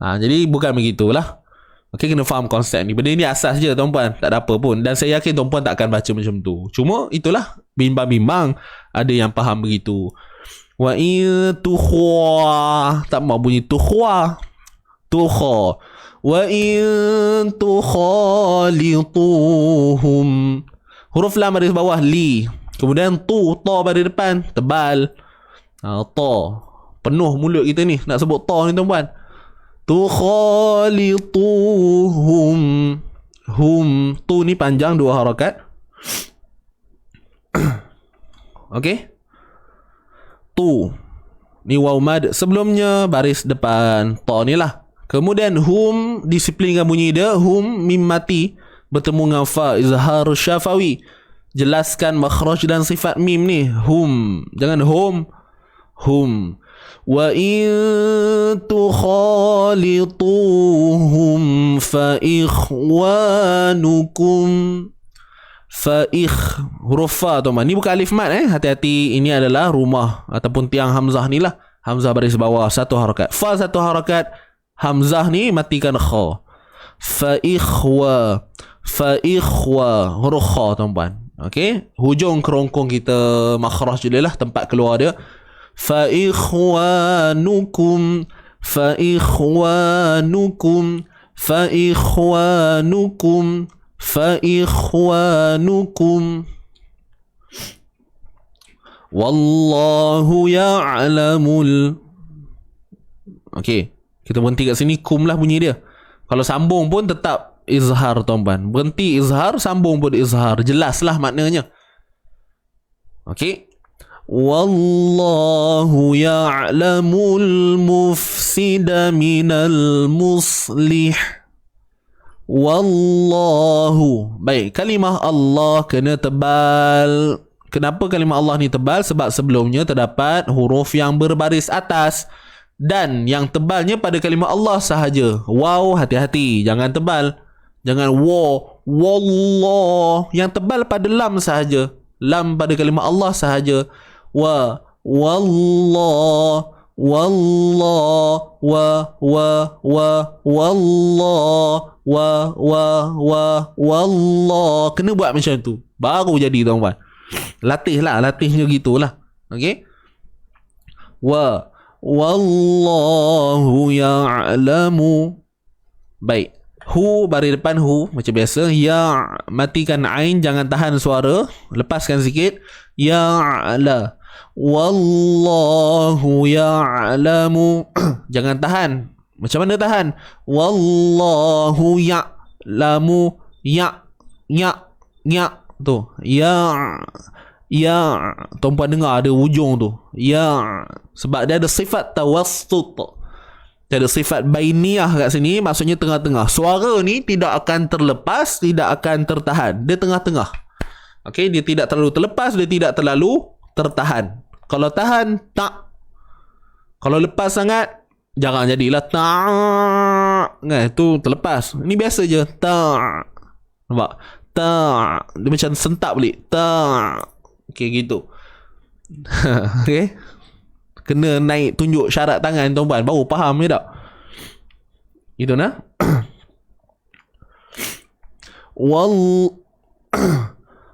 Speaker 1: Jadi bukan begitulah. Okey, kena faham konsep ni. Benda ni asas je tuan-puan, tak ada apa pun. Dan saya yakin tuan-puan tak akan baca macam tu. Cuma itulah, bimbang-bimbang ada yang faham begitu. Wa in tu kha, tak mau bunyi tu kha. Tu kha. Wa in tu khalituhum. Huruf lam baris bawah li. Kemudian tu, ta baris depan tebal. Ta. Penuh mulut kita ni nak sebut ta ni tuan-puan. Tu khalituhum. Hum. Tu ni panjang 2 harakat. Okey. Tu. Ni waw mad sebelumnya baris depan ta ni lah. Kemudian hum disiplinkan bunyi dia. Hum mim mati bertemu dengan fa izhar syafawi. Jelaskan makhraj dan sifat mim ni. Hum. Jangan hum. Hum. Wa in tukhalituhum fa ikhwanukum. Huruf fa tuan-tuan. Ni bukan alif mat Hati-hati, ini adalah rumah ataupun tiang hamzah ni lah. Hamzah baris bawah 1 harakat. Fa 1 harakat. Hamzah ni matikan kha. Fa ikhwa. Huruf kha tuan-tuan. Okey, hujung kerongkong kita makhraj je lah, tempat keluar dia. Fa ikhwanukum. Wallahu ya'lamul. Okey, kita berhenti kat sini. Kum lah bunyi dia. Kalau sambung pun tetap izhar tuan-tuan. Berhenti izhar, sambung pun izhar. Jelaslah maknanya. Okey. Wallahu ya'lamul mufsida minal muslih. Wallahu. Baik, kalimah Allah kena tebal. Kenapa kalimah Allah ni tebal? Sebab sebelumnya terdapat huruf yang berbaris atas. Dan yang tebalnya pada kalimah Allah sahaja. Waw, hati-hati, jangan tebal. Jangan wallah. Yang tebal pada lam sahaja. Lam pada kalimah Allah sahaja. Wallah. Kena buat macam tu, baru jadi tuan-tuan. Latihnya gitulah. Okey. Wallahu ya'lamu. Baik. Hu baris depan hu macam biasa. Ya, matikan ain, jangan tahan suara, lepaskan sikit. Ya'la. Wallahu ya'lamu. Jangan tahan. Macam mana tahan? Wallahu ya'lamu. Ya tu. Ya. Tuan-puan dengar ada ujung tu. Ya. Sebab dia ada sifat tawassut. Dia ada sifat bainiyah kat sini. Maksudnya tengah-tengah. Suara ni tidak akan terlepas, tidak akan tertahan. Dia tengah-tengah. Okey, dia tidak terlalu terlepas, dia tidak terlalu tertahan. Kalau tahan, tak. Kalau lepas sangat, Jangan jadilah ta. Kan itu terlepas. Ini biasa je ta. Nampak? Ta. Dia macam sentak balik. Ta. Okey gitu. Okey. Kena naik tunjuk syarat tangan tuan-puan baru faham je tak? Itu nah.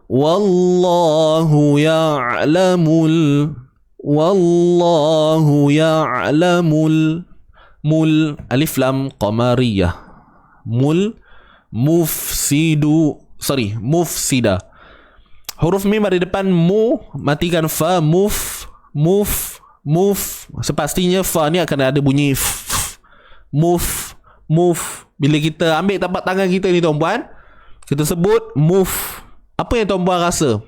Speaker 1: Wallahu ya'lamul mul alif lam qamariyah mufsida. Huruf mim ada depan mu, matikan fa, muf. Sepastinya fa ni akan ada bunyi muf. Bila kita ambil tapak tangan kita ni tuan-puan, kita sebut move. Apa yang tuan-puan rasa?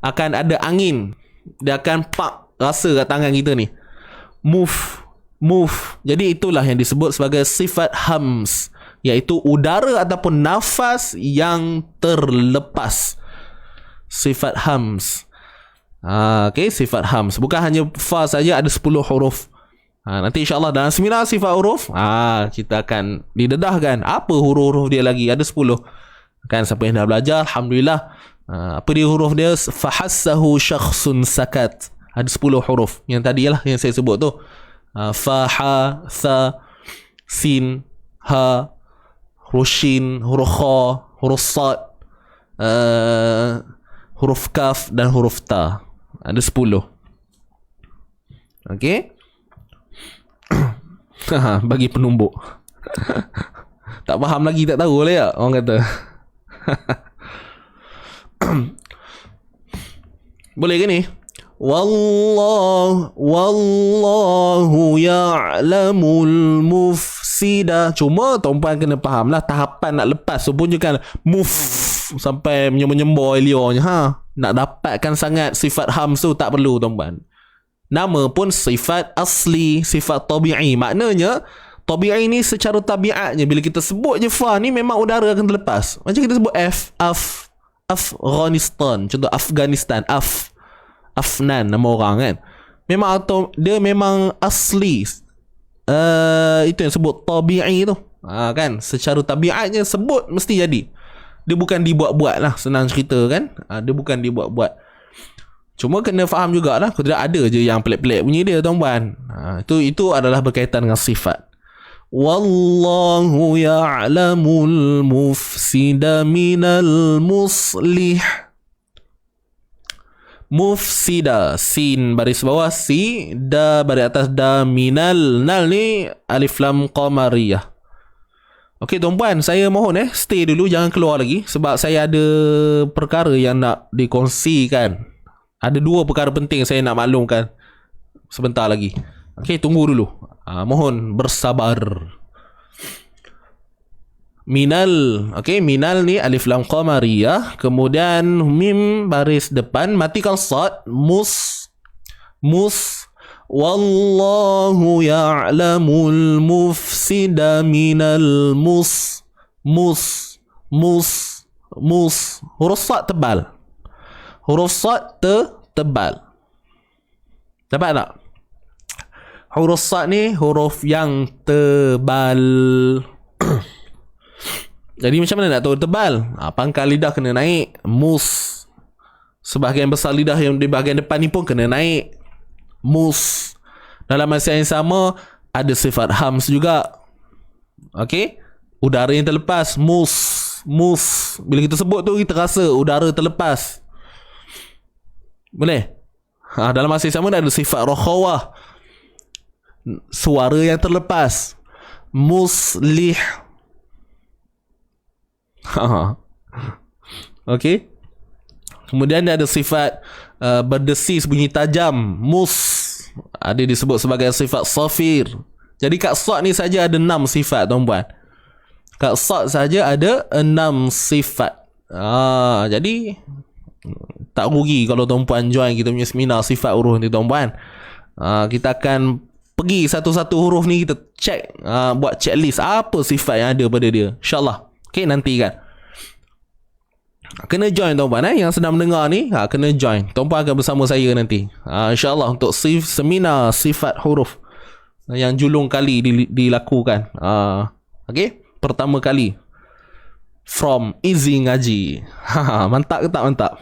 Speaker 1: Akan ada angin. Dia akan pak rasa kat tangan kita ni. Move. Jadi itulah yang disebut sebagai sifat hams, iaitu udara ataupun nafas yang terlepas. Sifat hams. Okay, sifat hams. Bukan hanya fa saja, ada 10 huruf. Nanti insyaAllah dalam seminar sifat huruf, kita akan didedahkan apa huruf-huruf dia lagi. Ada 10. Kan siapa yang dah belajar, alhamdulillah. Apa dia huruf dia? Fahassahu syakhsun sakat. Ada 10 huruf. Yang tadi lah yang saya sebut tu. Fa, ha, tha, sin, ha, huruf shin, huruf kha, huruf sad, huruf kaf dan huruf ta. Ada 10. Okey. Bagi penumbuk. Tak faham lagi, tak tahu lah ya orang kata. Boleh ke ni? Wallahu ya'lamul mufsida. Cuma tuan-puan kena faham lah tahapan nak lepas tu pun je kan muf sampai menyembor liarnya. Nak dapatkan sangat sifat hams tu tak perlu tuan-puan. Nama pun sifat asli, sifat tabi'i. Maknanya tabi'i ni secara tabiatnya bila kita sebut je fa ni memang udara akan terlepas. Macam kita sebut Afghanistan, contoh Afghanistan, Afnan nama orang kan. Memang atau dia memang asli. Itu yang sebut tabi'i tu. Kan secara tabiatnya sebut mesti jadi. Dia bukan dibuat-buat lah, senang cerita kan. Dia bukan dibuat-buat. Cuma kena faham jugalah, tidak ada je yang pelik-pelik bunyi dia tuan-puan. Itu adalah berkaitan dengan sifat. Wallahu ya'lamul mufsida minal muslih. Mufsida, sin baris bawah, si, da baris atas, da, minal, nal ni alif lam qamariyah. Okey tuan-puan, saya mohon stay dulu, jangan keluar lagi sebab saya ada perkara yang nak dikongsikan. Ada 2 perkara penting saya nak maklumkan sebentar lagi. Okey, tunggu dulu. Mohon bersabar. Minal. Okey, minal ni alif lam qamariyah, kemudian mim baris depan, matikan sad, mus. Wallahu ya'lamul mufsida minal mus. Huruf sad tebal. Huruf sad tebal. Dapat tak? Huruf sad ni huruf yang tebal. Jadi macam mana nak tahu tebal? Pangkal lidah kena naik. Mus. Sebahagian besar lidah yang di bahagian depan ni pun kena naik. Mus. Dalam masa yang sama ada sifat hams juga. Okey? Udara yang terlepas. Mus. Bila kita sebut tu kita rasa udara terlepas. Boleh? Dalam masa yang sama ada sifat rokhawah. Suara yang terlepas. Muslih. Okey. Kemudian ada sifat berdesis, bunyi tajam. Ada disebut sebagai sifat safir. Jadi kat sad ni saja ada 6 sifat tuan-puan. Kat sad saja ada 6 sifat. Jadi tak rugi kalau tuan-puan join kita punya seminar sifat huruf ni tuan-puan. Kita akan pergi satu-satu huruf ni, kita check, buat checklist apa sifat yang ada pada dia, InsyaAllah. Okay, nanti kan kena join tuan-puan yang sedang mendengar ni, kena join. Tuan-puan akan bersama saya nanti, InsyaAllah, untuk seminar sifat huruf. yang julung kali dilakukan. Okay, pertama kali from Easy Ngaji. Mantap ke tak mantap?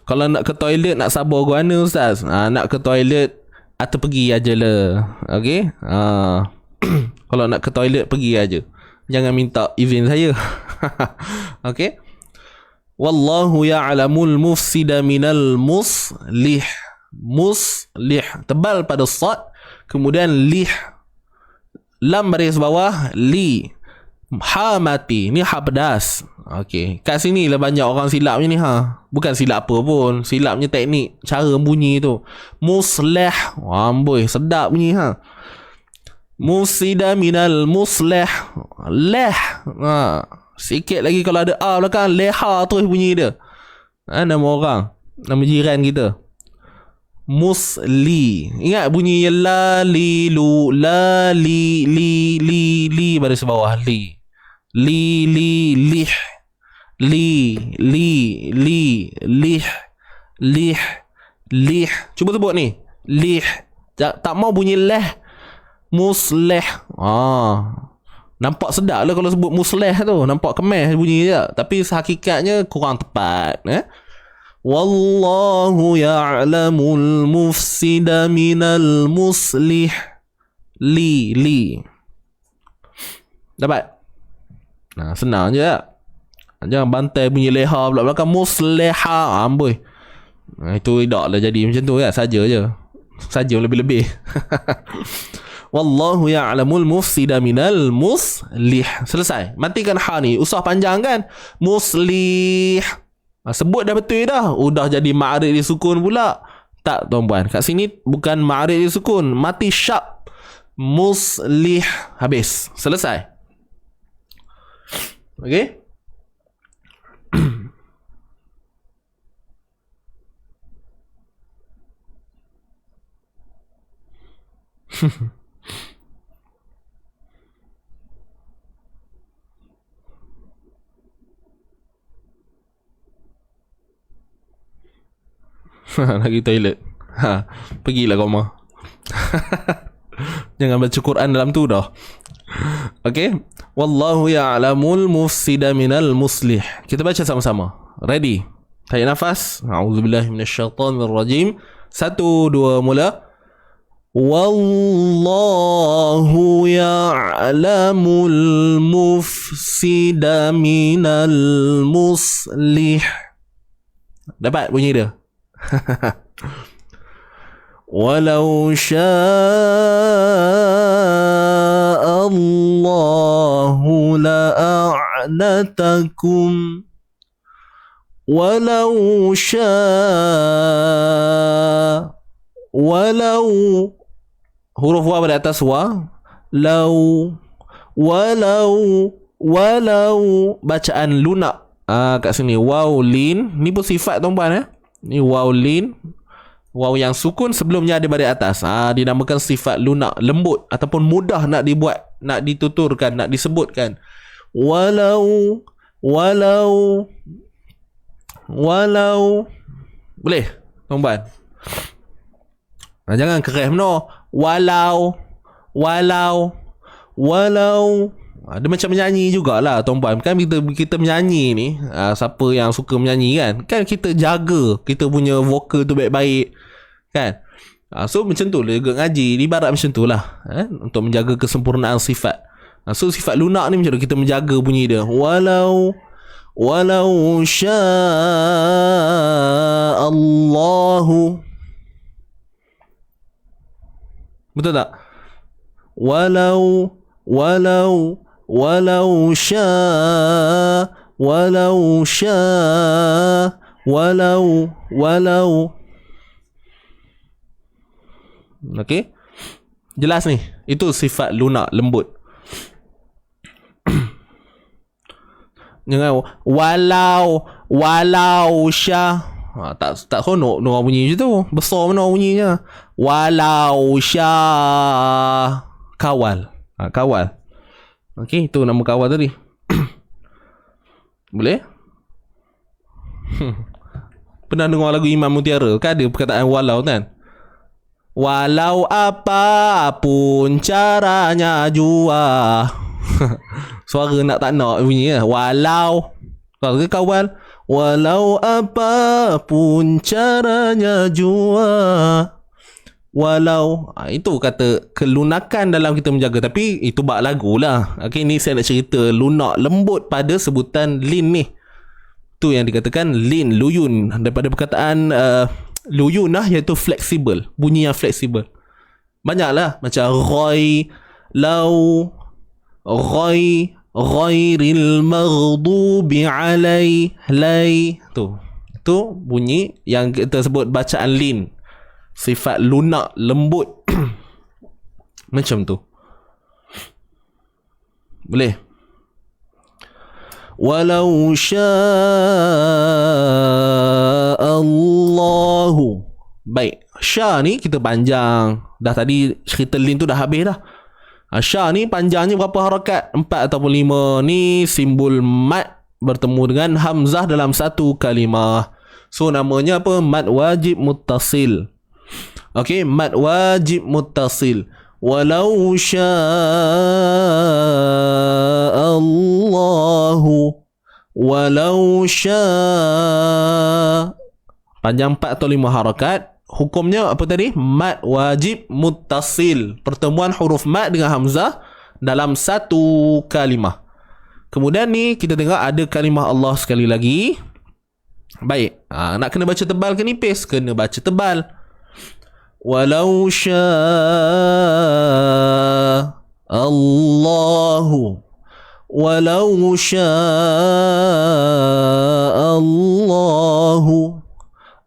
Speaker 1: Kalau nak ke toilet, nak sabar guana Ustaz. Nak ke toilet atau pergi aja lah. Okay. Kalau nak ke toilet, pergi aja. Jangan minta izin saya. Okay. Wallahu ya'lamul mufsida minal muslih. Muslih. Tebal pada sad. Kemudian lih. Lam baris bawah. Li. Ha mati. Ni ha pedas. Okay. Kat sini lah banyak orang silapnya ni Bukan silap apa pun. Silapnya teknik. Cara bunyi tu. Muslih. Amboi. Sedap bunyi Mufsida minal muslih. Leh. Sikit lagi kalau ada A belakang. Leha terus bunyi dia. Nama orang. Nama jiran kita. Musli. Ingat bunyi la li lu. La li li li li baris bawah li. Li li lih. Li li li lih. Lih lih. Cuba sebut ni. Lih. Tak mau bunyi leh. Musleh. Nampak sedap lah kalau sebut musleh tu. Nampak kemes bunyi je. Tapi hakikatnya kurang tepat. Wallahu ya'lamul mufsida minal muslih. Li li. Dapat? Senang je tak? Jangan bantai bunyi leha pula belakang. Musleha. Amboi. Itu tak lah jadi macam tu kan. Saja je. Saja lebih-lebih. Wallahu ya'lamul mufsida minal muslih. Selesai. Matikan ha ni. Usah panjang kan. Muslih. Sebut dah betul dah. Udah jadi ma'arid disukun pula. Tak tuan-puan. Kat sini bukan ma'arid disukun. Mati sharp. Muslih. Habis. Selesai. Okay. Lagi toilet. Pergilah kau mah. Jangan baca Quran dalam tu dah. Okay. Wallahu ya'lamul mufsida minal muslih. Kita baca sama-sama. Ready? Tarik nafas. A'udzubillahi minasyaitonirrajim. 1, 2, mula. Wallahu ya'lamul mufsida minal muslih. Dapat bunyi dia? Walau sya'allahu la'a'natakum. Walau walau huruf wa pada atas wa. Walau bacaan lunak. Kat sini waw lin. Ni pun sifat tuan-puan Ni waw lin. Waw yang sukun sebelumnya ada baris atas. Dinamakan sifat lunak, lembut ataupun mudah nak dibuat, nak dituturkan, nak disebutkan. Walau boleh tuan-puan. Jangan kereh no. Walau dia macam menyanyi jugalah tuan-puan. Kan kita menyanyi ni, siapa yang suka menyanyi kan kita jaga kita punya vokal tu baik-baik kan. So macam tu lah juga ngaji, ibarat macam tu lah untuk menjaga kesempurnaan sifat. So sifat lunak ni macam tu, kita menjaga bunyi dia. Walau sya'allahu. Betul tak? Walau okey, jelas ni. Itu sifat lunak, lembut. Jangan walau syah. Tak sonok orang bunyi macam tu. Besar mana orang bunyinya. Walau syah kawal. Kawal. Okey, itu nama kawal tadi. Boleh? Pernah dengar lagu Imam Mutiara? Kan ada perkataan walau kan? Walau apapun caranya jua. Suara nak tak nak bunyi ya. Walau. Kalau ke kawal. Walau apapun caranya jua. Walau itu kata kelunakan dalam kita menjaga. Tapi itu bak lagu lah. Okay, ni saya nak cerita lunak lembut pada sebutan lin ni. Tu yang dikatakan lin, luyun. Daripada perkataan luyun lah, iaitu fleksibel. Bunyi yang fleksibel. Banyak lah. Macam Roy, Lau, Roy, Ghairil maghdubi alai, Lay. Tu bunyi yang kita sebut bacaan lin. Sifat lunak, lembut. Macam tu. Boleh? Walau sya'allahu. Baik, sya ni kita panjang. Dah tadi cerita lin tu dah habis dah. Sya ni panjangnya berapa harakat? 4 ataupun 5. Ni simbol mat bertemu dengan hamzah dalam satu kalimah. So namanya apa? Mat wajib muttasil. Okey, mat wajib muttasil. Walau sya'allahu. Walau sya'. Panjang 4 atau 5 harakat. Hukumnya apa tadi? Mat wajib muttasil. Pertemuan huruf mat dengan hamzah dalam satu kalimah. Kemudian ni kita tengok ada kalimah Allah sekali lagi. Baik, nak kena baca tebal ke nipis? Kena baca tebal. Walau sya'allahu. Walau sya'allahu.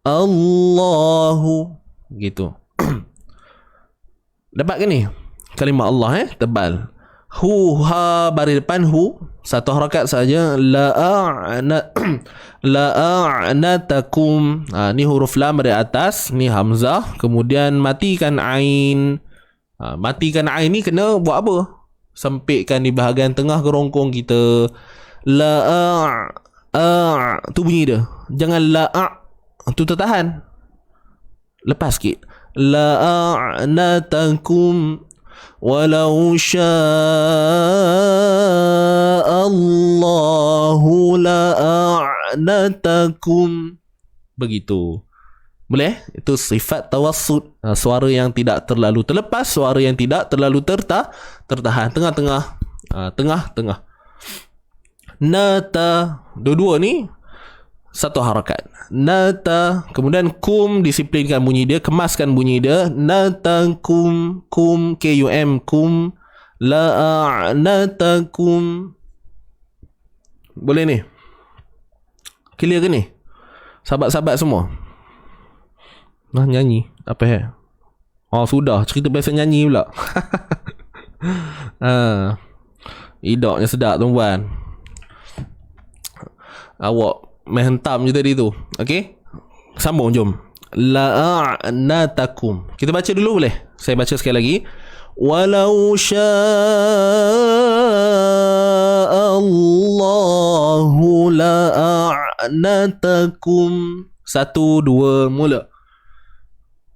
Speaker 1: Allahu. Gitu. Dapat ke ni? Kalimah Allah tebal. Hu, ha baris depan hu, satu harakat saja. La'anatakum. Ni huruf lam dari atas, ni hamzah. Kemudian matikan ain. Matikan ain ni kena buat apa? Sempitkan di bahagian tengah kerongkong kita. Tu bunyi dia. Jangan tu tertahan. Lepas sikit. La'anatakum. Walau sya'allahu la'anatakum. Begitu. Boleh? Itu sifat tawassut. Suara yang tidak terlalu terlepas, suara yang tidak terlalu tertahan. Tengah-tengah. Tengah-tengah. Nata. Dua-dua ni satu harakat. Nata. Kemudian kum, disiplinkan bunyi dia, kemaskan bunyi dia. Natakum. Kum, K-U-M. Kum. La'anatakum. Boleh ni? Clear ke ni? Sahabat-sahabat semua? Nyanyi. Apa sudah. Cerita biasa nyanyi pula. Idoknya sedap tuan-puan. Awak main hentam je tadi tu. Okey? Sambung jom. La'anatakum. Kita baca dulu boleh? Saya baca sekali lagi. Walau sya'allahu la'anatakum. 1, 2, mula.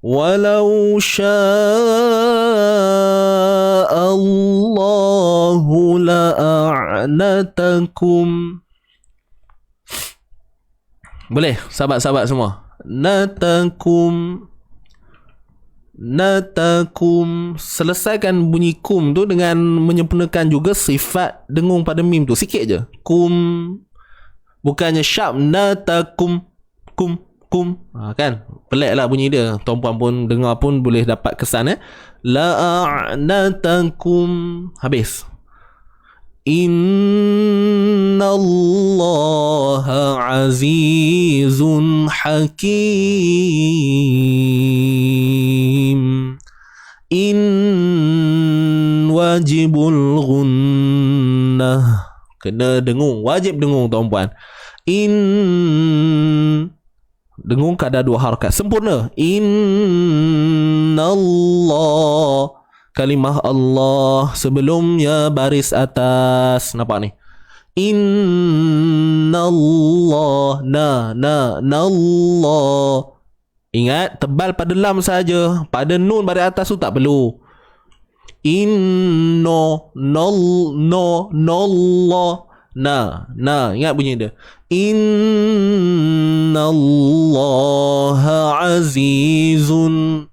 Speaker 1: Walau sya'allahu la'anatakum. Boleh sahabat-sahabat semua? Natakum. Selesaikan bunyi kum tu dengan menyempurnakan juga sifat dengung pada mim tu. Sikit je. Kum. Bukannya syab. Natakum. Kum. Kan? Pelik lah bunyi dia. Tuan-puan pun dengar pun boleh dapat kesan. La'anatakum. Habis. Innallaha azizun hakim. Wajibul gunnah. Kena dengung. Wajib dengung tuan-puan. Dengung kadar 2 harakat. Sempurna. Innallah. Kalimah Allah sebelumnya baris atas. Nampak ni? Innallah. Allah. Ingat, tebal pada lam saja. Pada nun pada atas tu tak perlu. Nallah. Ingat bunyi dia. Innallaha azizun.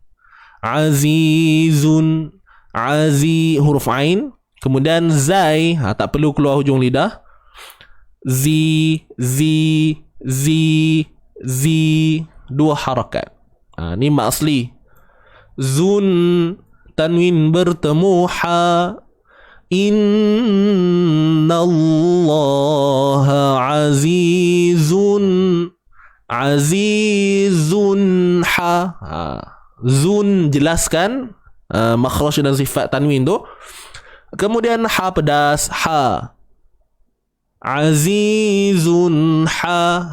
Speaker 1: Huruf ain. Kemudian zai, tak perlu keluar hujung lidah. Zi, dua harakat. Ni mak asli. Zun, tanwin bertemu ha. Innallaha azizun ha. Zun jelaskan makhraj dan sifat tanwin tu. Kemudian ha pedas, ha. Azizun ha.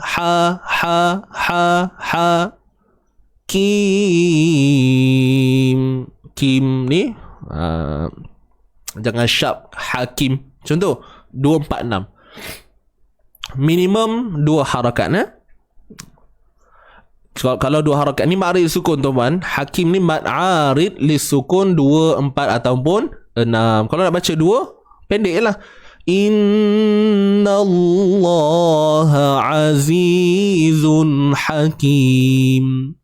Speaker 1: Kim ni jangan sharp. Hakim. Contoh 246. Minimum 2 harakat. Kalau 2 harakat ni ma'arid sukun tuan. Hakim ni ma'arid li sukun 2, 4 ataupun 6. Kalau nak baca 2, pendek je lah. Innallaha azizun hakim.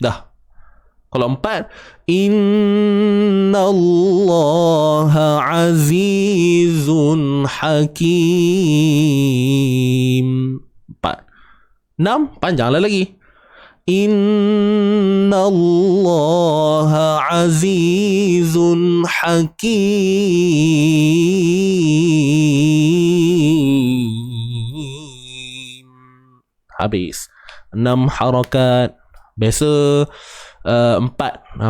Speaker 1: Dah. Kalau 4, innallaha azizun hakim. 4. 6, panjanglah lagi. Innallaha azizun hakim. Habis. 6 harakat. Biasa 4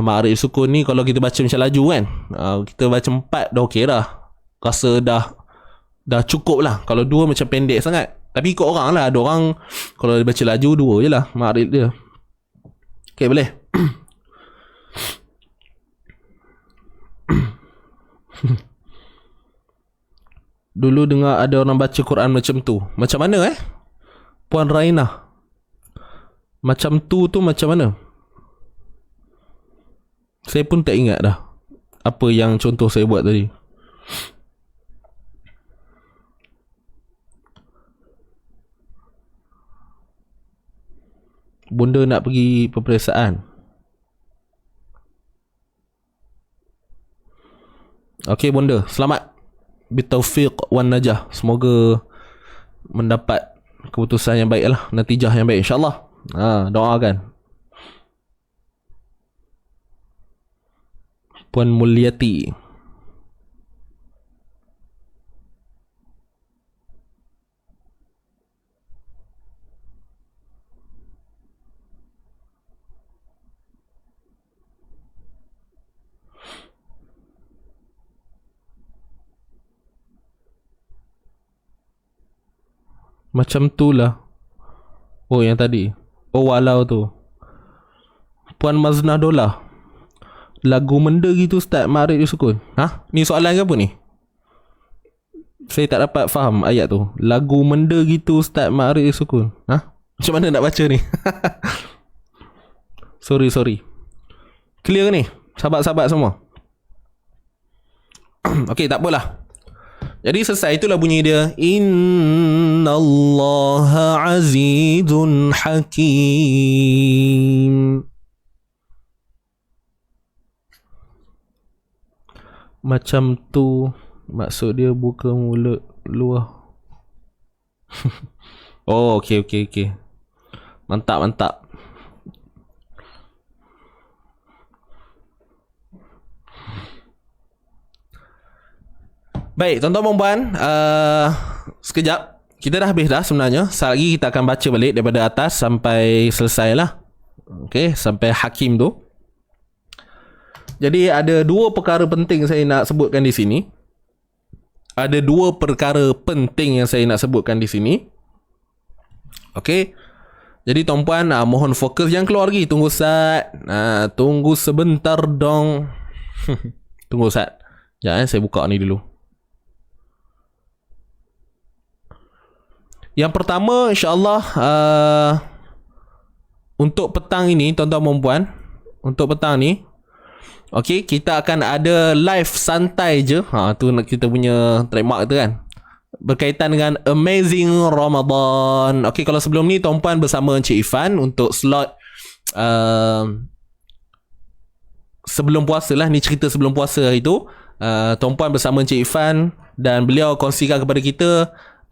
Speaker 1: ma'arif sukun ni kalau kita baca macam laju kan, kita baca 4 dah okey dah. Rasa dah cukup lah. Kalau 2 macam pendek sangat. Tapi ikut orang lah. Ada orang kalau dia baca laju 2 je lah ma'arif dia. Okey, boleh. Dulu dengar ada orang baca Quran macam tu. Macam mana Puan Raina? Macam tu macam mana? Saya pun tak ingat dah apa yang contoh saya buat tadi. Bunda nak pergi peperiksaan. Okey bunda, selamat. Bitaufiq wan najah. Semoga mendapat keputusan yang baik lah, natijah yang baik insya-Allah. Doakan. Puan Mulyati. Macam tu lah. Oh yang tadi. Oh walau tu. Puan Maznah Dola. Lagu menda gitu start ma'arif sukun. Ni soalan ke apa ni? Saya tak dapat faham ayat tu. Lagu menda gitu start ma'arif sukun. Macam mana nak baca ni? Sorry. Clear ni? Sahabat-sahabat semua? Okey, tak apalah. Jadi selesai, itulah bunyi dia. Innallaha azizun hakim. Macam tu maksud dia buka mulut luar. Oh, okey. Mantap. Baik, tuan-tuan dan puan, sekejap. Kita dah habis dah sebenarnya. Sekejap lagi kita akan baca balik daripada atas sampai selesai lah. Okay, sampai hakim tu. Jadi ada 2 perkara penting saya nak sebutkan di sini. Ada 2 perkara penting yang saya nak sebutkan di sini. Okay. Jadi tuan-puan, mohon fokus. Jangan keluar lagi. Tunggu Ustaz. Tunggu sebentar dong. Tunggu Ustaz. Ya, saya buka ni dulu. Yang pertama, insyaAllah, untuk petang ini, tuan-tuan dan puan, untuk petang ni, okay, kita akan ada live santai je. Tu kita punya trademark tu kan. Berkaitan dengan Amazing Ramadan. Okay, kalau sebelum ni, tuan-puan bersama Encik Irfan untuk slot sebelum puasa lah. Ni cerita sebelum puasa hari tu. Tuan-puan bersama Encik Irfan dan beliau kongsikan kepada kita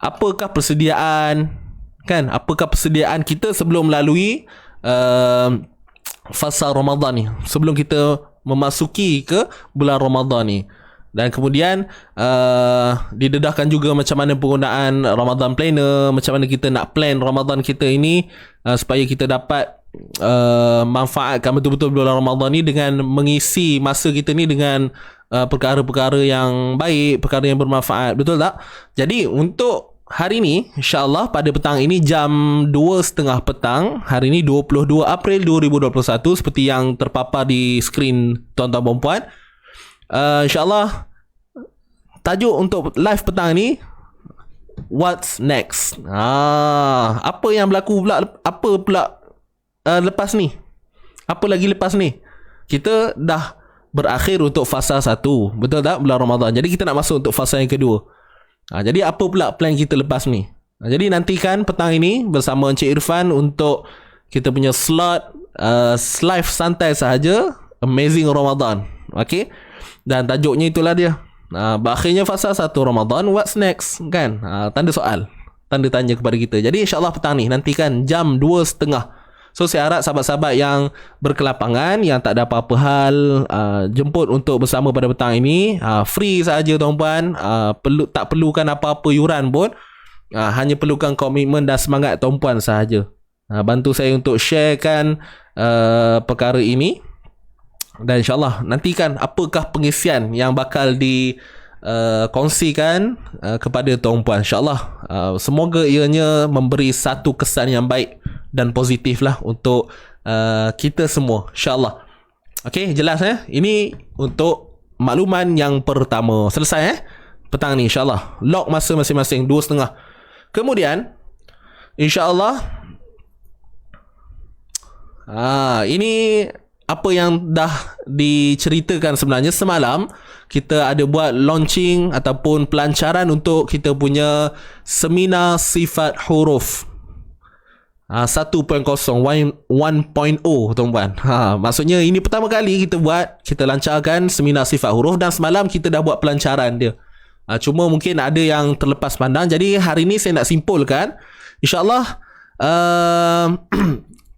Speaker 1: apakah persediaan, kan, apakah persediaan kita sebelum melalui fasa Ramadan ni, sebelum kita memasuki ke bulan Ramadan ni. Dan kemudian didedahkan juga macam mana penggunaan Ramadan Planner, macam mana kita nak plan Ramadan kita ini supaya kita dapat manfaatkan betul-betul bulan Ramadan ni dengan mengisi masa kita ni dengan perkara-perkara yang baik, perkara yang bermanfaat. Betul tak? Jadi untuk hari ni, insyaAllah pada petang ini jam 2.30 petang, hari ni 22 April 2021, seperti yang terpapar di skrin tuan-tuan dan puan. InsyaAllah tajuk untuk live petang ni, What's Next? Apa yang berlaku pula, apa pula lepas ni? Apa lagi lepas ni? Kita dah berakhir untuk fasa 1, betul tak? Bulan Ramadan. Jadi kita nak masuk untuk fasa yang kedua. Jadi apa pula plan kita lepas ni? Jadi nantikan petang ini bersama Encik Irfan untuk kita punya slot live santai sahaja, Amazing Ramadan. Okay? Dan tajuknya itulah dia. Berakhirnya fasa 1 Ramadan, what's next? Kan? Tanda soal, tanda tanya kepada kita. Jadi insyaAllah petang ni nantikan jam 2.30. So saya harap sahabat-sahabat yang berkelapangan, yang tak ada apa-apa hal, jemput untuk bersama pada petang ini. Free sahaja tuan-puan, tak perlukan apa-apa yuran pun, hanya perlukan komitmen dan semangat tuan-puan sahaja. Bantu saya untuk sharekan perkara ini. Dan insyaAllah nantikan apakah pengisian yang bakal kongsikan kepada tuan-puan. InsyaAllah semoga ianya memberi satu kesan yang baik dan positif lah untuk kita semua, insyaAllah. Okay, jelas ini untuk makluman yang pertama. Selesai petang ni, insyaAllah. Lock masa masing-masing 2.30. Kemudian insyaAllah ini apa yang dah diceritakan sebenarnya semalam. Kita ada buat launching ataupun pelancaran untuk kita punya seminar sifat huruf 1.0 tuan-tuan. Maksudnya ini pertama kali kita lancarkan seminar sifat huruf, dan semalam kita dah buat pelancaran dia. Cuma mungkin ada yang terlepas pandang. Jadi hari ni saya nak simpulkan. InsyaAllah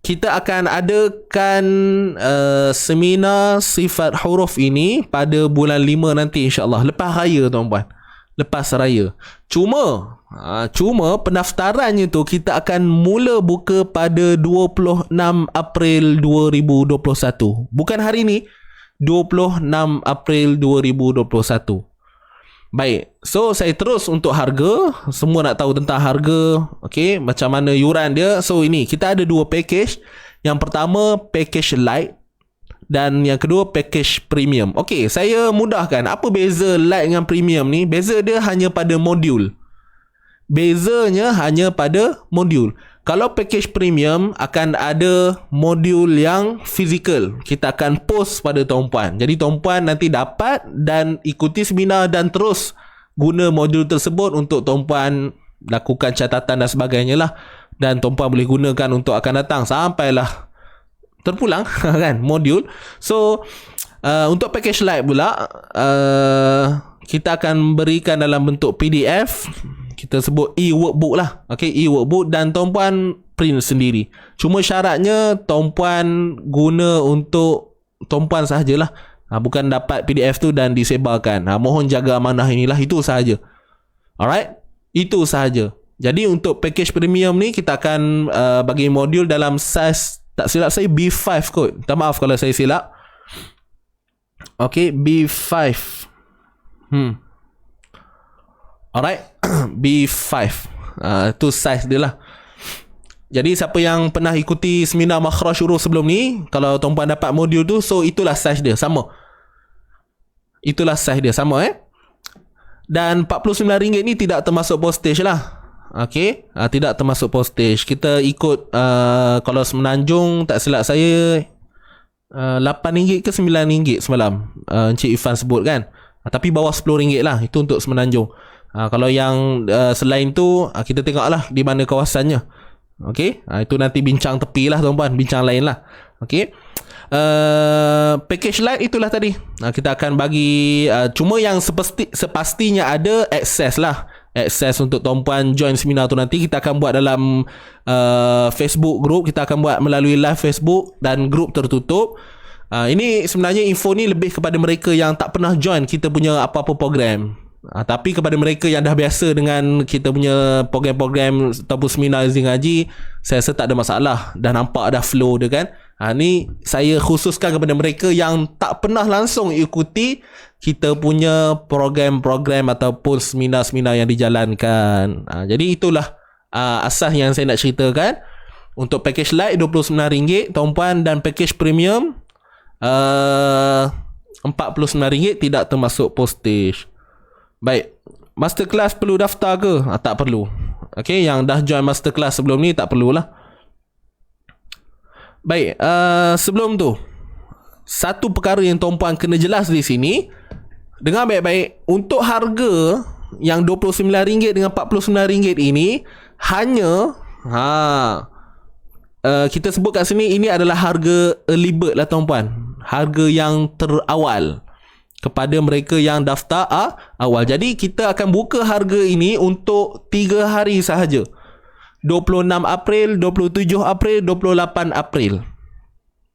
Speaker 1: kita akan adakan seminar sifat huruf ini pada bulan 5 nanti, insyaAllah. Lepas raya tuan-tuan. Lepas raya. Cuma pendaftarannya tu kita akan mula buka pada 26 April 2021. Bukan hari ni, 26 April 2021. Baik, so saya terus untuk harga. Semua nak tahu tentang harga, okay, macam mana yuran dia. So ini, kita ada 2 package. Yang pertama, package light, dan yang kedua, package premium. Okay, saya mudahkan. Apa beza light dengan premium ni? Beza dia hanya pada modul. Kalau package premium akan ada modul yang fizikal. Kita akan post pada tuan-puan. Jadi tuan-puan nanti dapat dan ikuti seminar dan terus guna modul tersebut untuk tuan-puan lakukan catatan dan sebagainya lah. Dan tuan-puan boleh gunakan untuk akan datang sampailah terpulang kan modul. So untuk package light pula, kita akan berikan dalam bentuk PDF. Kita sebut e-workbook lah. Okay, e-workbook, dan tuan-puan print sendiri. Cuma syaratnya tuan-puan guna untuk tuan-puan sahajalah. Bukan dapat PDF tu dan disebarkan. Mohon jaga amanah inilah. Itu sahaja. Alright? Itu sahaja. Jadi untuk package premium ni kita akan bagi modul dalam size, tak silap saya B5 kot. Minta maaf kalau saya silap. Okay, B5. Alright, B5. Itu size dia lah. Jadi siapa yang pernah ikuti seminar makhraj huruf sebelum ni, kalau tuan-puan dapat modul tu, so itulah size dia, sama. Itulah saiz dia sama Dan RM49 ni tidak termasuk postage lah. Okey, tidak termasuk postage. Kita ikut kalau Semenanjung tak silap saya RM8 ke RM9 semalam Encik Irfan sebut kan. Tapi bawah RM10 lah. Itu untuk Semenanjung. Kalau yang selain tu kita tengoklah di mana kawasannya. Okey, itu nanti bincang tepi lah tuan-puan, bincang lain lah. Okey. Package light itulah tadi. Kita akan bagi cuma yang sepastinya ada akses lah. Akses untuk tuan-puan join seminar tu nanti kita akan buat dalam Facebook group. Kita akan buat melalui live Facebook dan group tertutup. Ini sebenarnya info ni lebih kepada mereka yang tak pernah join kita punya apa-apa program. Tapi kepada mereka yang dah biasa dengan kita punya program-program ataupun seminar izin ngaji, saya rasa tak ada masalah. Dah nampak dah flow dia kan. Ni saya khususkan kepada mereka yang tak pernah langsung ikuti kita punya program-program ataupun seminar-seminar yang dijalankan. Jadi itulah asas yang saya nak ceritakan. Untuk package light RM29 tuan-puan, dan package premium RM49 tidak termasuk postage. Baik, masterclass perlu daftar ke? Tak perlu. Okay, yang dah join masterclass sebelum ni tak perlulah. Baik, sebelum tu, satu perkara yang tuan-puan kena jelas di sini. Dengar baik-baik, untuk harga yang RM29 dengan RM49 ini hanya kita sebut kat sini, ini adalah harga early bird lah tuan-puan. Harga yang terawal kepada mereka yang daftar awal. Jadi kita akan buka harga ini untuk 3 hari sahaja. 26 April, 27 April, 28 April.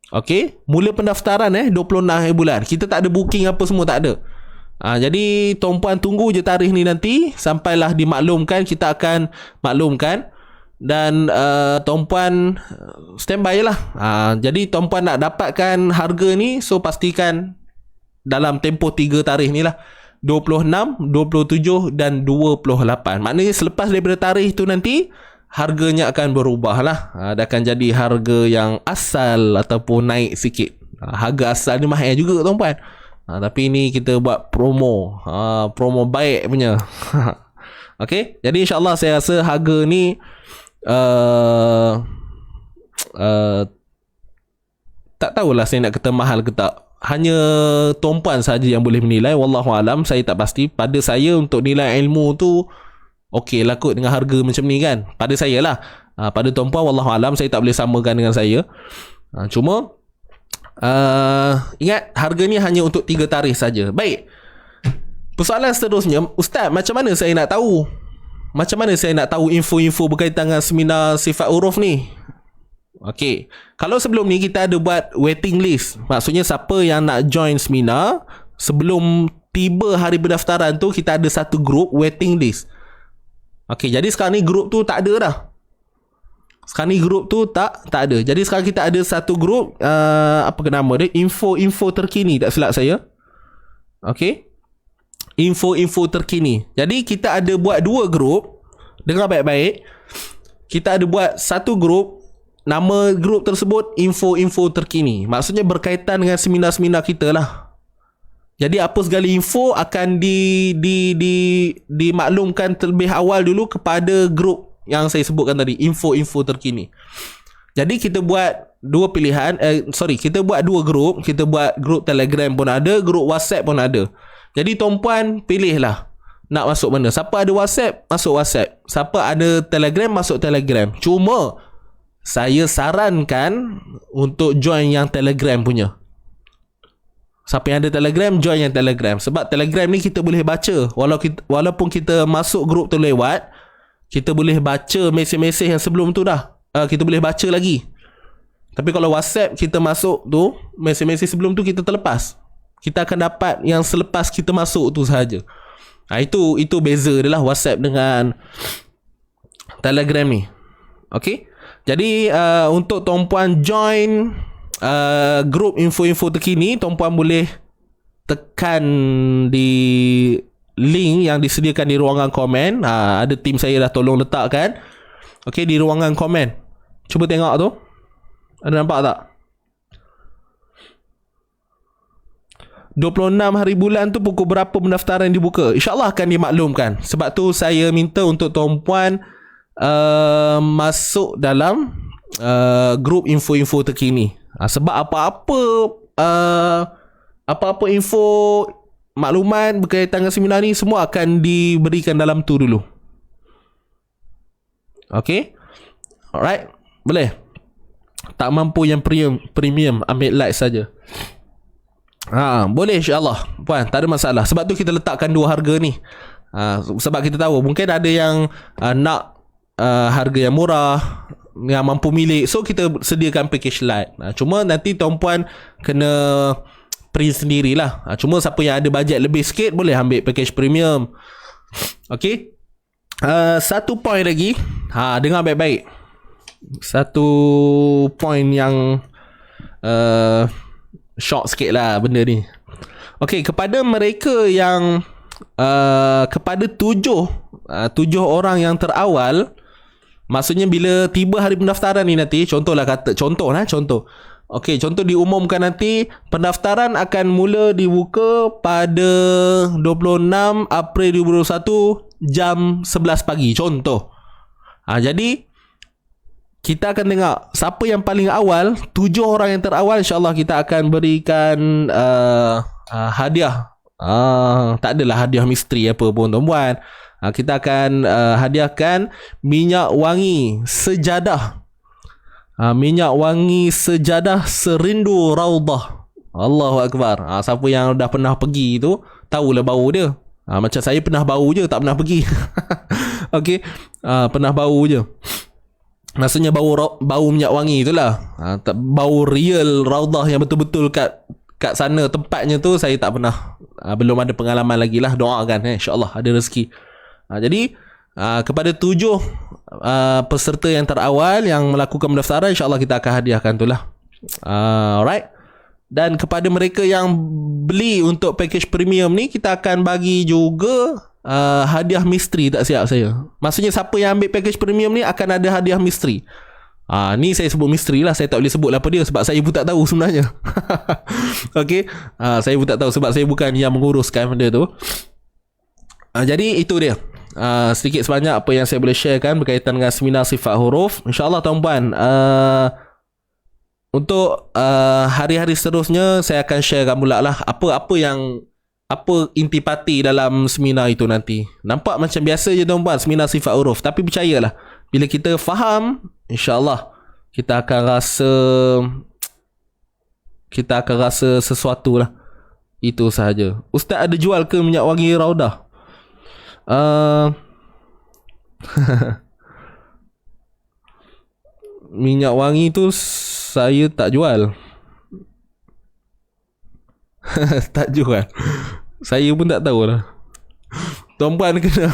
Speaker 1: Okey, mula pendaftaran 26 hari bulan. Kita tak ada booking apa semua, tak ada. Jadi tuan-puan tunggu je tarikh ni nanti sampailah dimaklumkan, kita akan maklumkan. Dan tuan-puan standby je lah. Jadi tuan-puan nak dapatkan harga ni, so pastikan dalam tempoh 3 tarikh ni lah, 26, 27 dan 28. Maknanya selepas daripada tarikh tu nanti harganya akan berubah lah. Dia akan jadi harga yang asal ataupun naik sikit. Harga asal ni mahal juga tuan-puan. Tapi ni kita buat promo, promo baik punya. Okay, jadi insyaAllah saya rasa harga ni tak tahulah saya nak kata mahal ke tak. Hanya tuan-puan saja yang boleh menilai. Wallahualam, saya tak pasti. Pada saya untuk nilai ilmu tu okey lah kot dengan harga macam ni kan. Pada saya lah. Pada tuan-puan wallahualam, saya tak boleh samakan dengan saya. Cuma ingat, harga ni hanya untuk 3 tarikh saja. Baik, persoalan seterusnya, Ustaz, macam mana saya nak tahu? Macam mana saya nak tahu info-info berkaitan dengan seminar sifat huruf ni? Okey, kalau sebelum ni kita ada buat waiting list. Maksudnya siapa yang nak join seminar, sebelum tiba hari pendaftaran tu kita ada satu group waiting list. Okey, jadi sekarang ni group tu tak ada dah. Sekarang ni group tu tak ada. Jadi sekarang kita ada satu group, apa ke nama dia? Info terkini, tak silap saya. Okey, info terkini. Jadi kita ada buat 2 group. Dengar baik-baik. Kita ada buat satu group, nama group tersebut info terkini. Maksudnya berkaitan dengan seminar-seminar kita lah. Jadi apa segala info akan dimaklumkan terlebih awal dulu kepada group yang saya sebutkan tadi, info terkini. Jadi kita buat 2 pilihan, kita buat 2 group. Kita buat group Telegram pun ada, group WhatsApp pun ada. Jadi tuan-puan pilihlah nak masuk mana. Siapa ada WhatsApp, masuk WhatsApp. Siapa ada Telegram, masuk Telegram. Cuma saya sarankan untuk join yang Telegram punya. Siapa yang ada Telegram, join yang Telegram. Sebab Telegram ni kita boleh baca. Walaupun kita masuk grup tu lewat, kita boleh baca mesej-mesej yang sebelum tu dah. Kita boleh baca lagi. Tapi kalau WhatsApp kita masuk tu, mesej-mesej sebelum tu kita terlepas. Kita akan dapat yang selepas kita masuk tu sahaja. Itu beza dia lah WhatsApp dengan Telegram ni. Okay. Jadi untuk tuan-puan join grup info-info terkini, tuan-puan boleh tekan di link yang disediakan di ruangan komen. Ada tim saya dah tolong letakkan. Okay, di ruangan komen. Cuba tengok tu. Ada nampak tak? 26 hari bulan tu pukul berapa pendaftaran dibuka? InsyaAllah akan dimaklumkan. Sebab tu saya minta untuk tuan-puan masuk dalam grup info-info terkini. Sebab apa-apa info maklumat berkaitan dengan seminar ni semua akan diberikan dalam tu dulu. Okay, alright, boleh. Tak mampu yang premium ambil like saja. Boleh insyaAllah puan, tak ada masalah. Sebab tu kita letakkan dua harga ni. Sebab kita tahu mungkin ada yang nak harga yang murah, yang mampu milik, so kita sediakan package light. Cuma nanti tuan-puan kena print sendirilah. Cuma siapa yang ada bajet lebih sikit boleh ambil package premium. Okay, satu point lagi. Dengar baik-baik. Satu point yang shock sikit lah benda ni. Okay, kepada mereka yang kepada tujuh orang yang terawal, maksudnya bila tiba hari pendaftaran ni nanti, contoh. Okey, contoh diumumkan nanti pendaftaran akan mula dibuka pada 26 April 2021 jam 11 pagi, contoh. Jadi kita akan tengok siapa yang paling awal. 7 orang yang terawal, insyaAllah kita akan berikan hadiah. Tak adalah hadiah misteri apa pun tuan-puan. Kita akan hadiahkan minyak wangi sejadah. Minyak wangi sejadah serindu Raudah. Allahu Akbar. Siapa yang dah pernah pergi tu tahulah bau dia. Macam saya pernah bau je, tak pernah pergi. Okey, pernah bau je. Maksudnya bau minyak wangi itulah. Bau real Raudah yang betul-betul kat sana tempatnya tu saya tak pernah. Belum ada pengalaman lagi lah. Doakan insya-Allah ada rezeki. Jadi kepada 7 peserta yang terawal yang melakukan pendaftaran, insya-Allah kita akan hadiahkan tu lah. Alright. Dan kepada mereka yang beli untuk package premium ni, kita akan bagi juga hadiah misteri. Tak siap saya. Maksudnya siapa yang ambil package premium ni akan ada hadiah misteri. Ni saya sebut misteri lah. Saya tak boleh sebut apa dia sebab saya pun tak tahu sebenarnya. Okay, saya pun tak tahu sebab saya bukan yang menguruskan benda tu. Jadi itu dia sedikit sebanyak apa yang saya boleh sharekan berkaitan dengan seminar sifat huruf. InsyaAllah tuan-puan, untuk hari-hari seterusnya saya akan sharekan pula lah apa intipati dalam seminar itu nanti. Nampak macam biasa je tuan-puan, seminar sifat huruf, tapi percayalah bila kita faham, insyaAllah kita akan rasa sesuatu lah. Itu sahaja. Ustaz ada jual ke minyak wangi Raudah? Minyak wangi tu saya tak jual. Tak jual. Saya pun tak tahu lah. Tuan-puan kena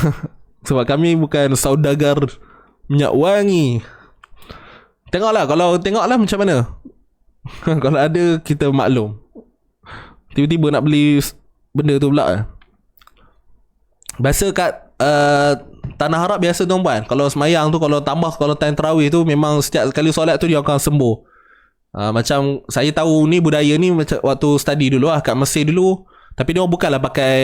Speaker 1: sebab kami bukan saudagar minyak wangi. Tengoklah, kalau tengoklah macam mana. Kalau ada kita maklum. Tiba-tiba nak beli benda tu pula. Biasa kat Tanah Arab biasa tuan-puan, kalau semayang tu, kalau time tarawih tu, memang setiap kali solat tu dia akan sembuh. Macam saya tahu ni budaya ni macam waktu study dulu lah kat Mesir dulu. Tapi dia bukanlah pakai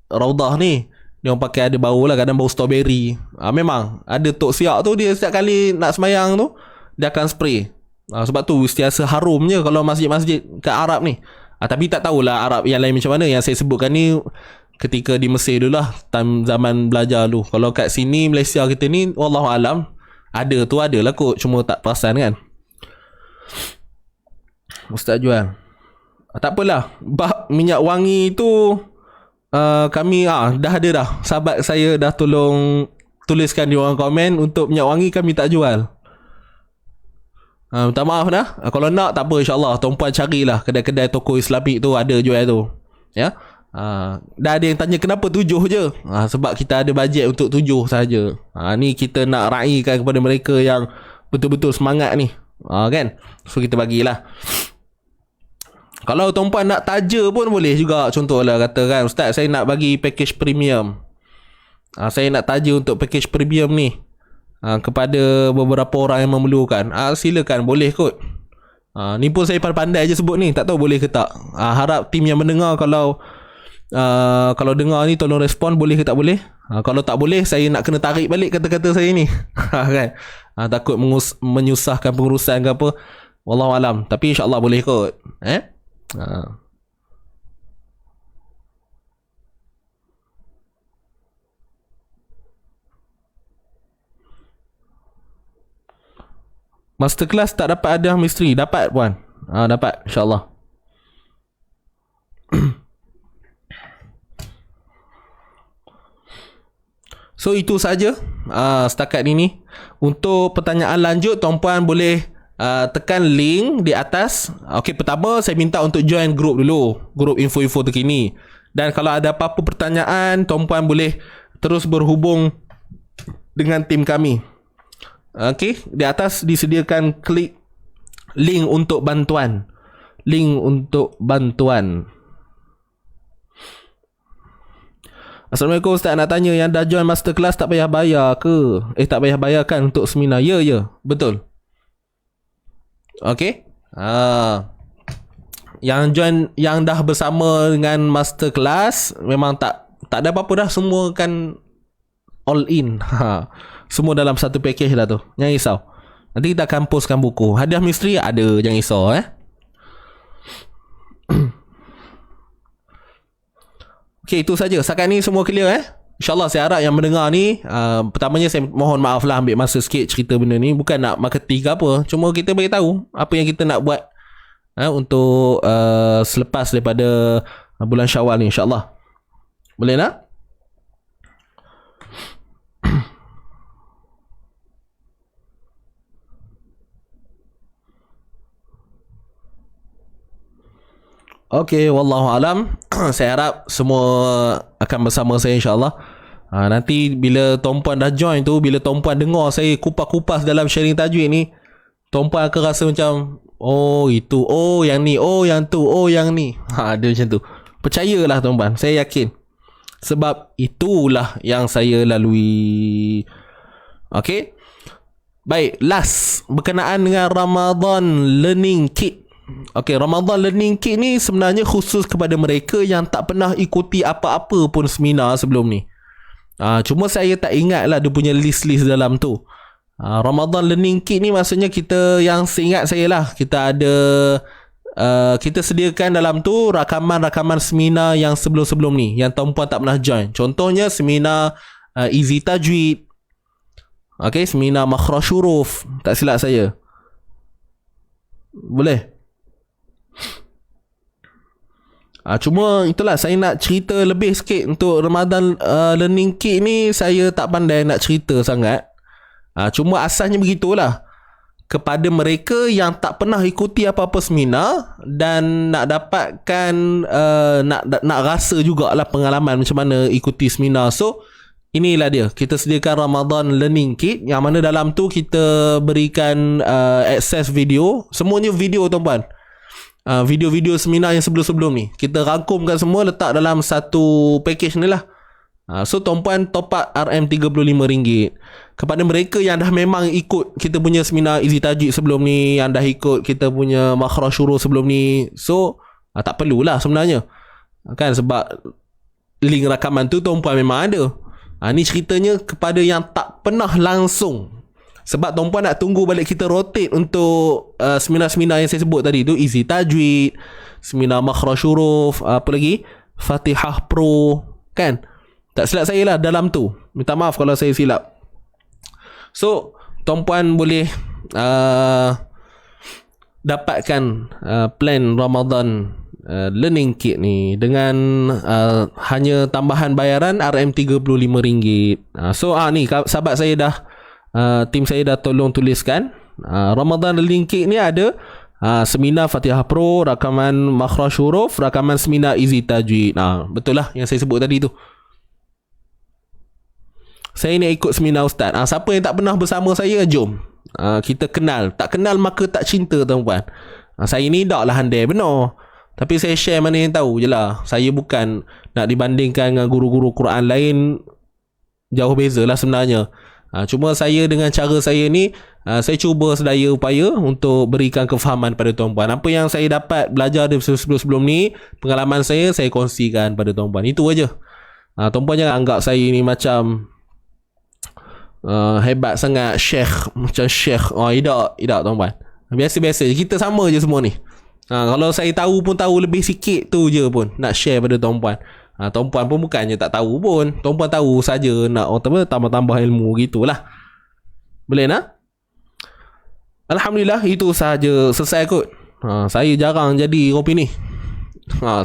Speaker 1: Raudah ni. Dia pakai ada bau lah, kadang bau strawberry. Memang ada tok siak tu, dia setiap kali nak semayang tu dia akan spray. Sebab tu sentiasa harum je kalau masjid-masjid kat Arab ni. Tapi tak tahulah Arab yang lain macam mana. Yang saya sebutkan ni ketika di Mesir dulu lah, time zaman belajar dulu. Kalau kat sini Malaysia kita ni, wallahualam, adalah kot, cuma tak perasan kan. Ustaz jual. Tak apalah, bab minyak wangi tu kami dah ada dah. Sahabat saya dah tolong tuliskan di orang komen untuk minyak wangi kami tak jual. Minta maaf dah. Kalau nak tak apa, insyaAllah tuan-puan carilah kedai-kedai toko Islamik tu ada jual tu. Ya. Dah ada yang tanya kenapa 7 je. Sebab kita ada bajet untuk 7 saja. Ni kita nak raikan kepada mereka yang betul-betul semangat ni. Kan? So kita bagilah. Kalau tuan-puan nak taja pun boleh juga. Contohlah katakan, Ustaz saya nak bagi package premium. Saya nak taja untuk package premium ni kepada beberapa orang yang memerlukan. Silakan, boleh kot. Ni pun saya pandai je sebut ni. Tak tahu boleh ke tak. Harap tim yang mendengar kalau dengar ni tolong respon boleh ke tak boleh. Kalau tak boleh saya nak kena tarik balik kata-kata saya ni. Kan? Takut menyusahkan pengurusan ke apa. Wallahualam. Tapi insya-Allah boleh kot. Masterclass tak dapat hadiah misteri. Dapat puan. Dapat insya-Allah. So itu saja setakat ini. Untuk pertanyaan lanjut tuan-puan boleh tekan link di atas. Okey, pertama saya minta untuk join group dulu, group info-info terkini. Dan kalau ada apa-apa pertanyaan, tuan-puan boleh terus berhubung dengan tim kami. Okey, di atas disediakan klik link untuk bantuan. Link untuk bantuan. Assalamualaikum Ustaz, nak tanya yang dah join masterclass tak payah bayar ke? Tak payah bayar kan untuk seminar? Ya, betul. Okey. Yang join, yang dah bersama dengan masterclass memang tak ada apa-apa dah, semua kan all in. Semua dalam satu package dah tu. Jangan risau. Nanti kita akan postkan buku. Hadiah misteri ada, jangan risau Okay, itu saja. Setakat ni semua clear InsyaAllah saya harap yang mendengar ni pertamanya saya mohon maaf lah ambil masa sikit cerita benda ni. Bukan nak marketing ke apa. Cuma kita beritahu apa yang kita nak buat untuk selepas daripada bulan Syawal ni insyaAllah. Boleh nak? Okay, wallahualam. Saya harap semua akan bersama saya insyaAllah. Nanti bila tuan-puan dah join tu, bila tuan-puan dengar saya kupas-kupas dalam sharing tajwid ni, tuan-puan akan rasa macam, oh itu, oh yang ni, oh yang tu, oh yang ni. Ada macam tu. Percayalah tuan-puan, saya yakin. Sebab itulah yang saya lalui. Okay. Baik, last berkenaan dengan Ramadan Learning Kit. Okay, Ramadan Learning Kit ni sebenarnya khusus kepada mereka yang tak pernah ikuti apa-apa pun seminar sebelum ni. Cuma saya tak ingat lah dia punya list-list dalam tu. Ramadan Learning Kit ni maksudnya kita, yang seingat saya lah, kita ada kita sediakan dalam tu rakaman-rakaman seminar yang sebelum-sebelum ni yang tuan-puan tak pernah join. Contohnya seminar Easy Tajwid. Okay, seminar Makhraj Huruf, tak silap saya. Boleh? Cuma itulah, saya nak cerita lebih sikit untuk Ramadan Learning Kit ni. Saya tak pandai nak cerita sangat. Cuma asasnya begitulah. Kepada mereka yang tak pernah ikuti apa-apa seminar dan nak dapatkan nak rasa jugalah pengalaman macam mana ikuti seminar. So inilah dia, kita sediakan Ramadan Learning Kit yang mana dalam tu kita berikan akses video. Semuanya video tuan-puan. Video-video seminar yang sebelum-sebelum ni kita rangkumkan semua, letak dalam satu package ni lah. So tuan-puan top up RM35. Kepada mereka yang dah memang ikut kita punya seminar Easy Tajwid sebelum ni, yang dah ikut kita punya Makhraj Huruf sebelum ni, so tak perlulah sebenarnya kan, sebab link rakaman tu tuan-puan memang ada. Ni ceritanya kepada yang tak pernah langsung. Sebab tuan-puan nak tunggu balik kita rotate untuk seminar-seminar yang saya sebut tadi tu, Easy Tajwid, seminar Makhraj Huruf, apa lagi, Fatihah Pro, kan? Tak silap saya lah dalam tu. Minta maaf kalau saya silap. So tuan-puan boleh dapatkan plan Ramadan Learning Kit ni dengan hanya tambahan bayaran RM35. So ni sahabat saya dah, tim saya dah tolong tuliskan. Ramadan Learning Kit ni ada seminar Fatihah Pro, rakaman Makhraj Huruf, rakaman seminar Easy Tajwid. Betul lah yang saya sebut tadi tu. Saya ni ikut seminar ustaz. Siapa yang tak pernah bersama saya, jom kita kenal. Tak kenal maka tak cinta tuan-puan. Saya ni tak lah handai benar, tapi saya share mana yang tahu je lah. Saya bukan nak dibandingkan dengan guru-guru Quran lain, jauh beza lah sebenarnya. Cuma saya dengan cara saya ni, saya cuba sedaya upaya untuk berikan kefahaman pada tuan-puan. Apa yang saya dapat belajar dari sebelum-sebelum ni, pengalaman saya kongsikan pada tuan-puan. Itu aja. Tuan-puan jangan anggap saya ni macam hebat sangat, macam syekh. Tidak tuan-puan. Biasa-biasa je. Kita sama je semua ni. Kalau saya tahu pun tahu lebih sikit tu je pun nak share pada tuan-puan. Tuan-puan pun bukannya tak tahu pun. Tuan-puan tahu saja nak tambah-tambah ilmu gitulah. Boleh nak? Alhamdulillah, itu sahaja selesai kot. Saya jarang jadi opini.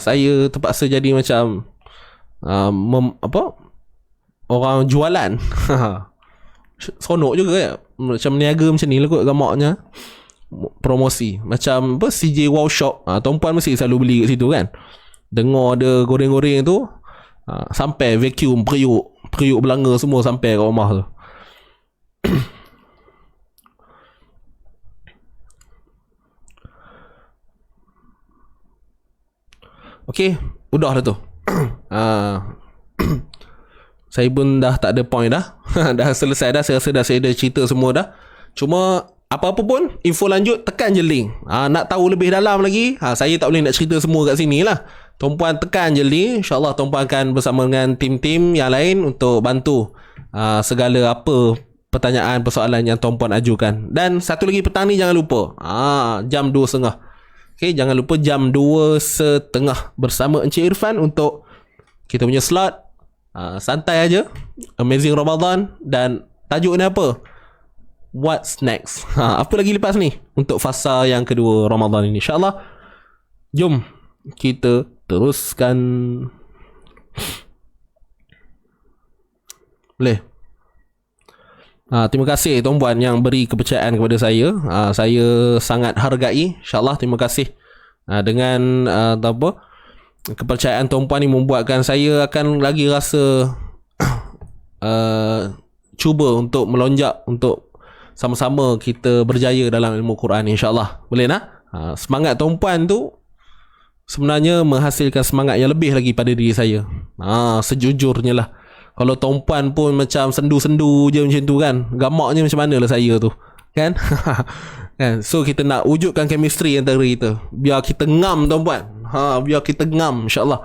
Speaker 1: Saya terpaksa jadi macam orang jualan. Seronok juga ya. Macam niaga macam ni lah kot gamaknya. Promosi macam CJ Wow Shop. Tuan-puan mesti selalu beli kat situ kan. Dengar ada goreng-goreng tu, sampai vacuum periuk belanga semua sampai kat rumah tu. Okey, udah dah tu. Saya pun dah tak ada point dah. Dah selesai dah. Saya rasa dah saya dah cerita semua dah. Cuma apa-apa pun info lanjut tekan je link. Nak tahu lebih dalam lagi, saya tak boleh nak cerita semua kat sini lah. Tuan-puan tekan je link. InsyaAllah tuan-puan akan bersama dengan tim-tim yang lain untuk bantu segala apa pertanyaan, persoalan yang tuan-puan ajukan. Dan satu lagi petang ni jangan lupa jam 2.30. Okay, jangan lupa jam 2.30 bersama Encik Irfan untuk kita punya slot. Santai aja. Amazing Ramadan. Dan tajuk ni apa? What's next? Apa lagi lepas ni untuk fasa yang kedua Ramadan ini, insyaAllah. Jom kita teruskan. Boleh? Terima kasih tuan-puan yang beri kepercayaan kepada saya. Saya sangat hargai. InsyaAllah, terima kasih. Dengan kepercayaan tuan-puan ni membuatkan saya akan lagi rasa cuba untuk melonjak, untuk sama-sama kita berjaya dalam ilmu Quran, insyaAllah. Boleh nak? Semangat tuan-puan tu sebenarnya menghasilkan semangat yang lebih lagi pada diri saya. Sejujurnya lah. Kalau tuan-puan pun macam sendu-sendu je macam tu kan, gamaknya macam mana lah saya tu kan. Kan? So kita nak wujudkan chemistry antara kita, biar kita ngam tuan-puan. Biar kita ngam, insyaAllah.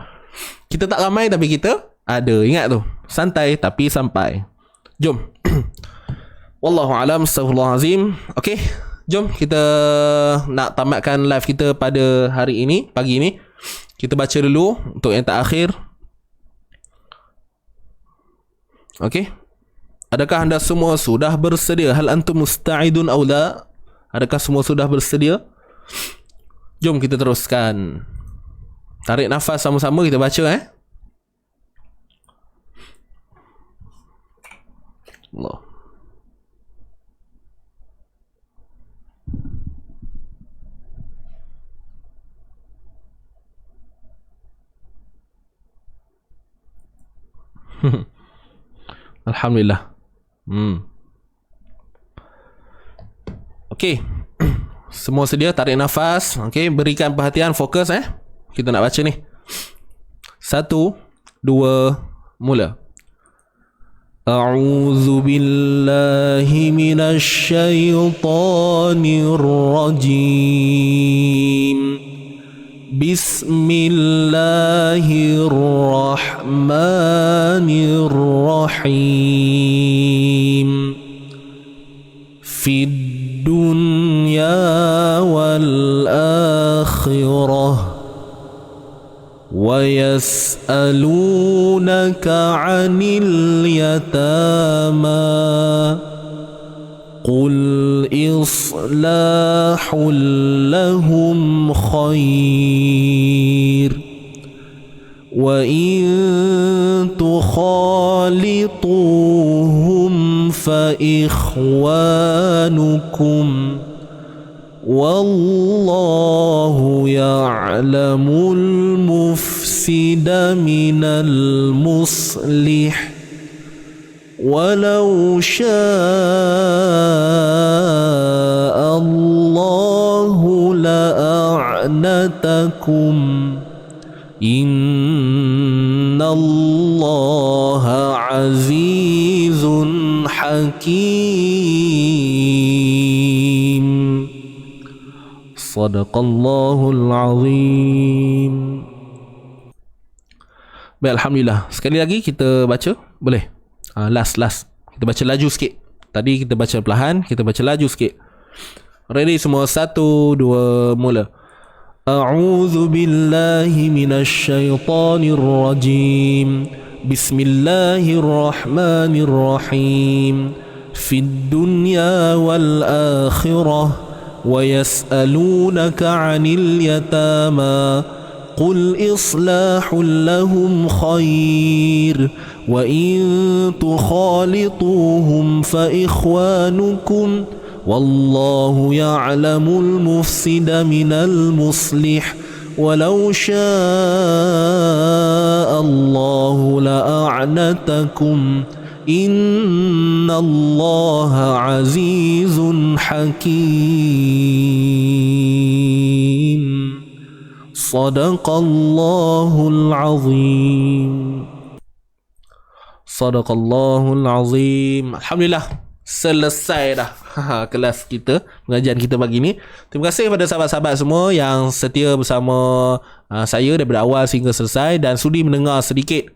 Speaker 1: Kita tak ramai tapi kita ada. Ingat tu, santai tapi sampai. Jom. Wallahu alam, astaghfirullahalazim. Okey, jom kita nak tamatkan live kita pada hari ini, pagi ini. Kita baca dulu untuk yang terakhir. Okey. Adakah anda semua sudah bersedia? Hal antum musta'idun aw la? Adakah semua sudah bersedia? Jom kita teruskan. Tarik nafas sama-sama, kita baca Allah. Alhamdulillah. Okey. Semua sedia, tarik nafas. Okey, berikan perhatian, fokus Kita nak baca ni. 1, 2, mula. A'udzu billahi minasy syaithanir rajim. Bismillahirrahmanirrahim. Fid dunya wal akhirah. وَيَسْأَلُونَكَ عَنِ الْيَتَامَى قُلْ إِصْلَاحٌ لَهُمْ خَيْرٌ وَإِن تُخَالِطُوهُمْ فَإِخْوَانُكُمْ وَاللَّهُ يَعْلَمُ الْمُفْسِدَ مِنَ الْمُصْلِحِ وَلَوْ شَاءَ اللَّهُ لَأَعْنَتَكُمْ إِنَّ اللَّهَ عَزِيزٌ حكيم صدق الله العظيم. Baik, Alhamdulillah. Sekali lagi kita baca, boleh? Last. Kita baca laju sikit. Tadi kita baca perlahan, kita baca laju sikit. Ready semua? 1, 2, mula. A'udzu billahi minasy syaithanir rajim. Bismillahirrahmanirrahim. Fid dunya wal akhirah wa yas'alunaka 'anil yatama قل إصلاح لهم خير وإن تخالطوهم فإخوانكم والله يعلم المفسد من المصلح ولو شاء الله لأعنتكم إن الله عزيز حكيم Sadaqallahul azim. Sadaqallahul azim. Alhamdulillah, selesai dah kelas kita, pengajian kita pagi ni. Terima kasih kepada sahabat-sahabat semua yang setia bersama saya daripada awal sehingga selesai dan sudi mendengar sedikit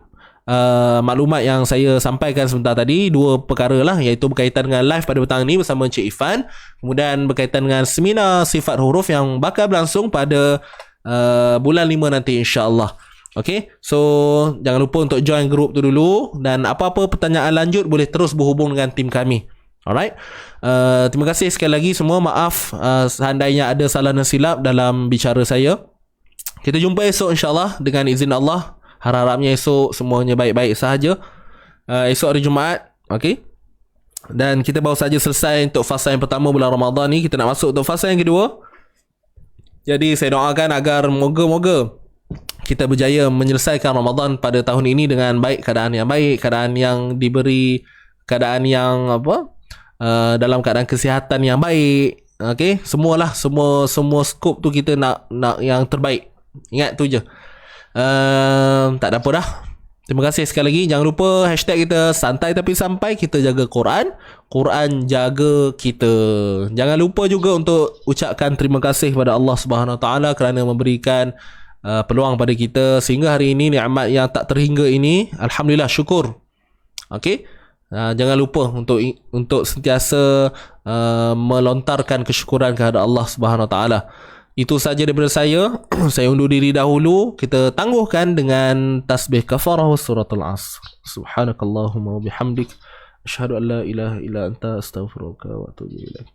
Speaker 1: maklumat yang saya sampaikan sebentar tadi. 2 perkara lah, iaitu berkaitan dengan live pada petang ni bersama Encik Ifan, kemudian berkaitan dengan seminar sifat huruf yang bakal berlangsung pada bulan 5 nanti, insyaAllah. Okay, so jangan lupa untuk join group tu dulu, dan apa-apa pertanyaan lanjut boleh terus berhubung dengan tim kami. Alright, terima kasih sekali lagi semua. Maaf seandainya ada salah dan silap dalam bicara saya. Kita jumpa esok insyaAllah dengan izin Allah. Harap-harapnya esok semuanya baik-baik sahaja. Esok hari Jumaat. Okay, dan kita baru saja selesai untuk fasa yang pertama bulan Ramadan ni. Kita nak masuk untuk fasa yang kedua. Jadi saya doakan agar moga-moga kita berjaya menyelesaikan Ramadan pada tahun ini dengan baik, keadaan yang baik, keadaan yang diberi, keadaan yang dalam keadaan kesihatan yang baik. Okey, semua skop tu kita nak yang terbaik. Ingat tu je. Tak ada apa dah. Terima kasih sekali lagi. Jangan lupa hashtag kita santai tapi sampai. Kita jaga Quran, Quran jaga kita. Jangan lupa juga untuk ucapkan terima kasih kepada Allah Subhanahu Wa Taala kerana memberikan peluang pada kita sehingga hari ini, nikmat yang tak terhingga ini. Alhamdulillah, syukur. Okey. Jangan lupa untuk sentiasa melontarkan kesyukuran kepada Allah Subhanahu Wa Taala. Itu saja daripada saya. Saya undur diri dahulu. Kita tangguhkan dengan tasbih kafarah suratul Asr. Subhanakallahumma wa bihamdik, asyhadu an la ilaha illa anta, astaghfiruka wa atubu ilaik.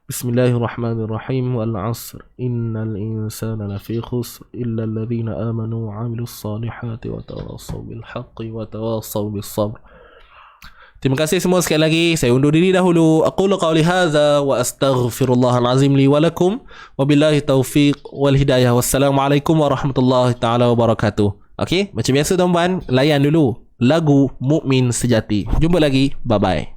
Speaker 1: Bismillahirrahmanirrahim. Wal 'asr innal insana lafi khusr illa alladhina amanu wa 'amilus salihati wa tawassaw bil haqqi wa tawassaw bis sabr. Terima kasih semua sekali lagi. Saya undur diri dahulu. Aqulu qawli hadza wa astaghfirullahal azim li wa lakum. Wabillahi taufiq wal hidayah. Wassalamualaikum warahmatullahi taala wabarakatuh. Okey, macam biasa tuan-tuan, layan dulu lagu Mukmin Sejati. Jumpa lagi. Bye bye.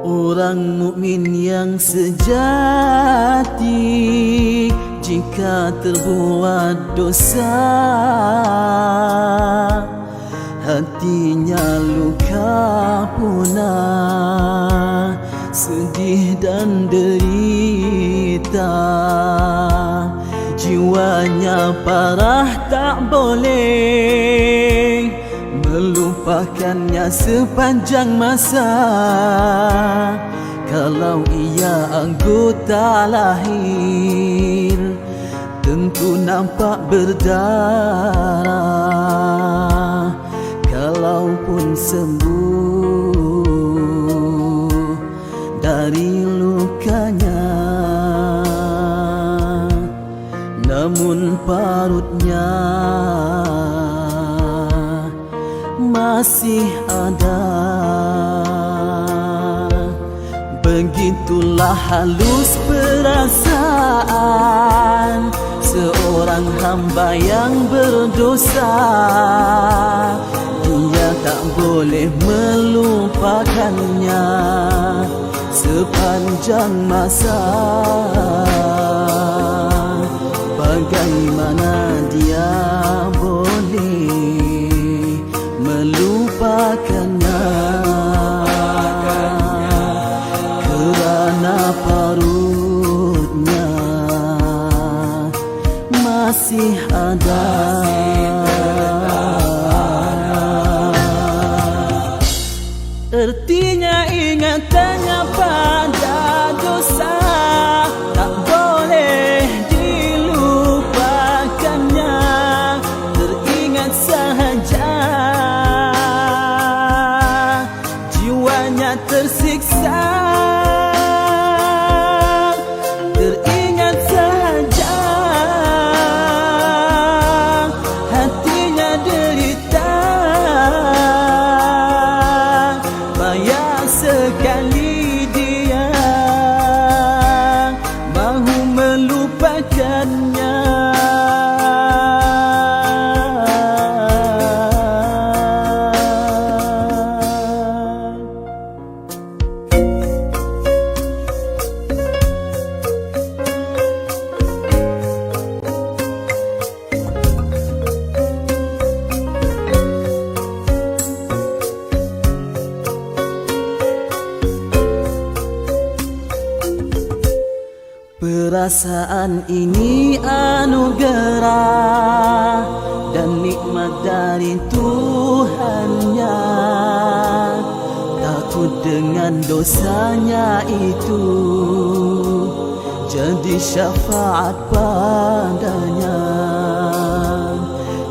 Speaker 2: Orang mukmin yang sejati jika terbuat dosa, hatinya luka punah, sedih dan derita. Jiwanya parah, tak boleh melupakannya sepanjang masa. Kalau ia anggota lahir, tentu nampak berdarah. Kalaupun sembuh dari lukanya, namun parutnya masih ada. Begitulah halus perasaan seorang hamba yang berdosa. Dia tak boleh melupakannya sepanjang masa. Bagaimana dia boleh melupakannya? Kerana parutnya masih ada. Ertinya ingatannya pada dosa tak boleh dilupakannya. Teringat sahaja jiwanya tersiksa. Teringat sahaja hatinya derita. Payah sekali dia mahu melupakannya. Perasaan ini anugerah dan nikmat dari Tuhannya. Takut dengan dosanya itu jadi syafaat padanya.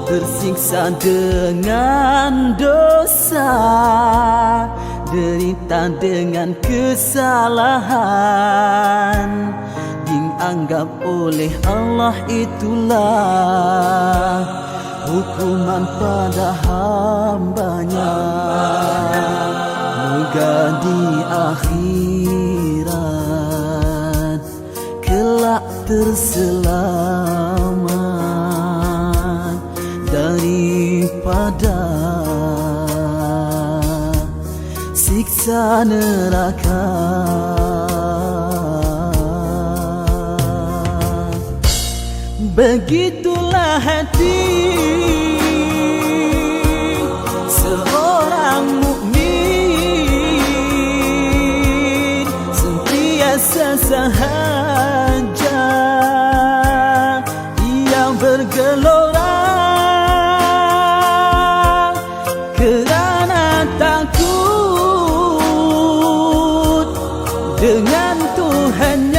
Speaker 2: Tersiksa dengan dosa, derita dengan kesalahan, dianggap oleh Allah itulah hukuman pada hambanya. Moga di akhirat kelak terselamat daripada siksa neraka. Begitulah hati seorang mukmin, sentiasa sahaja ia bergelora kerana takut dengan Tuhan.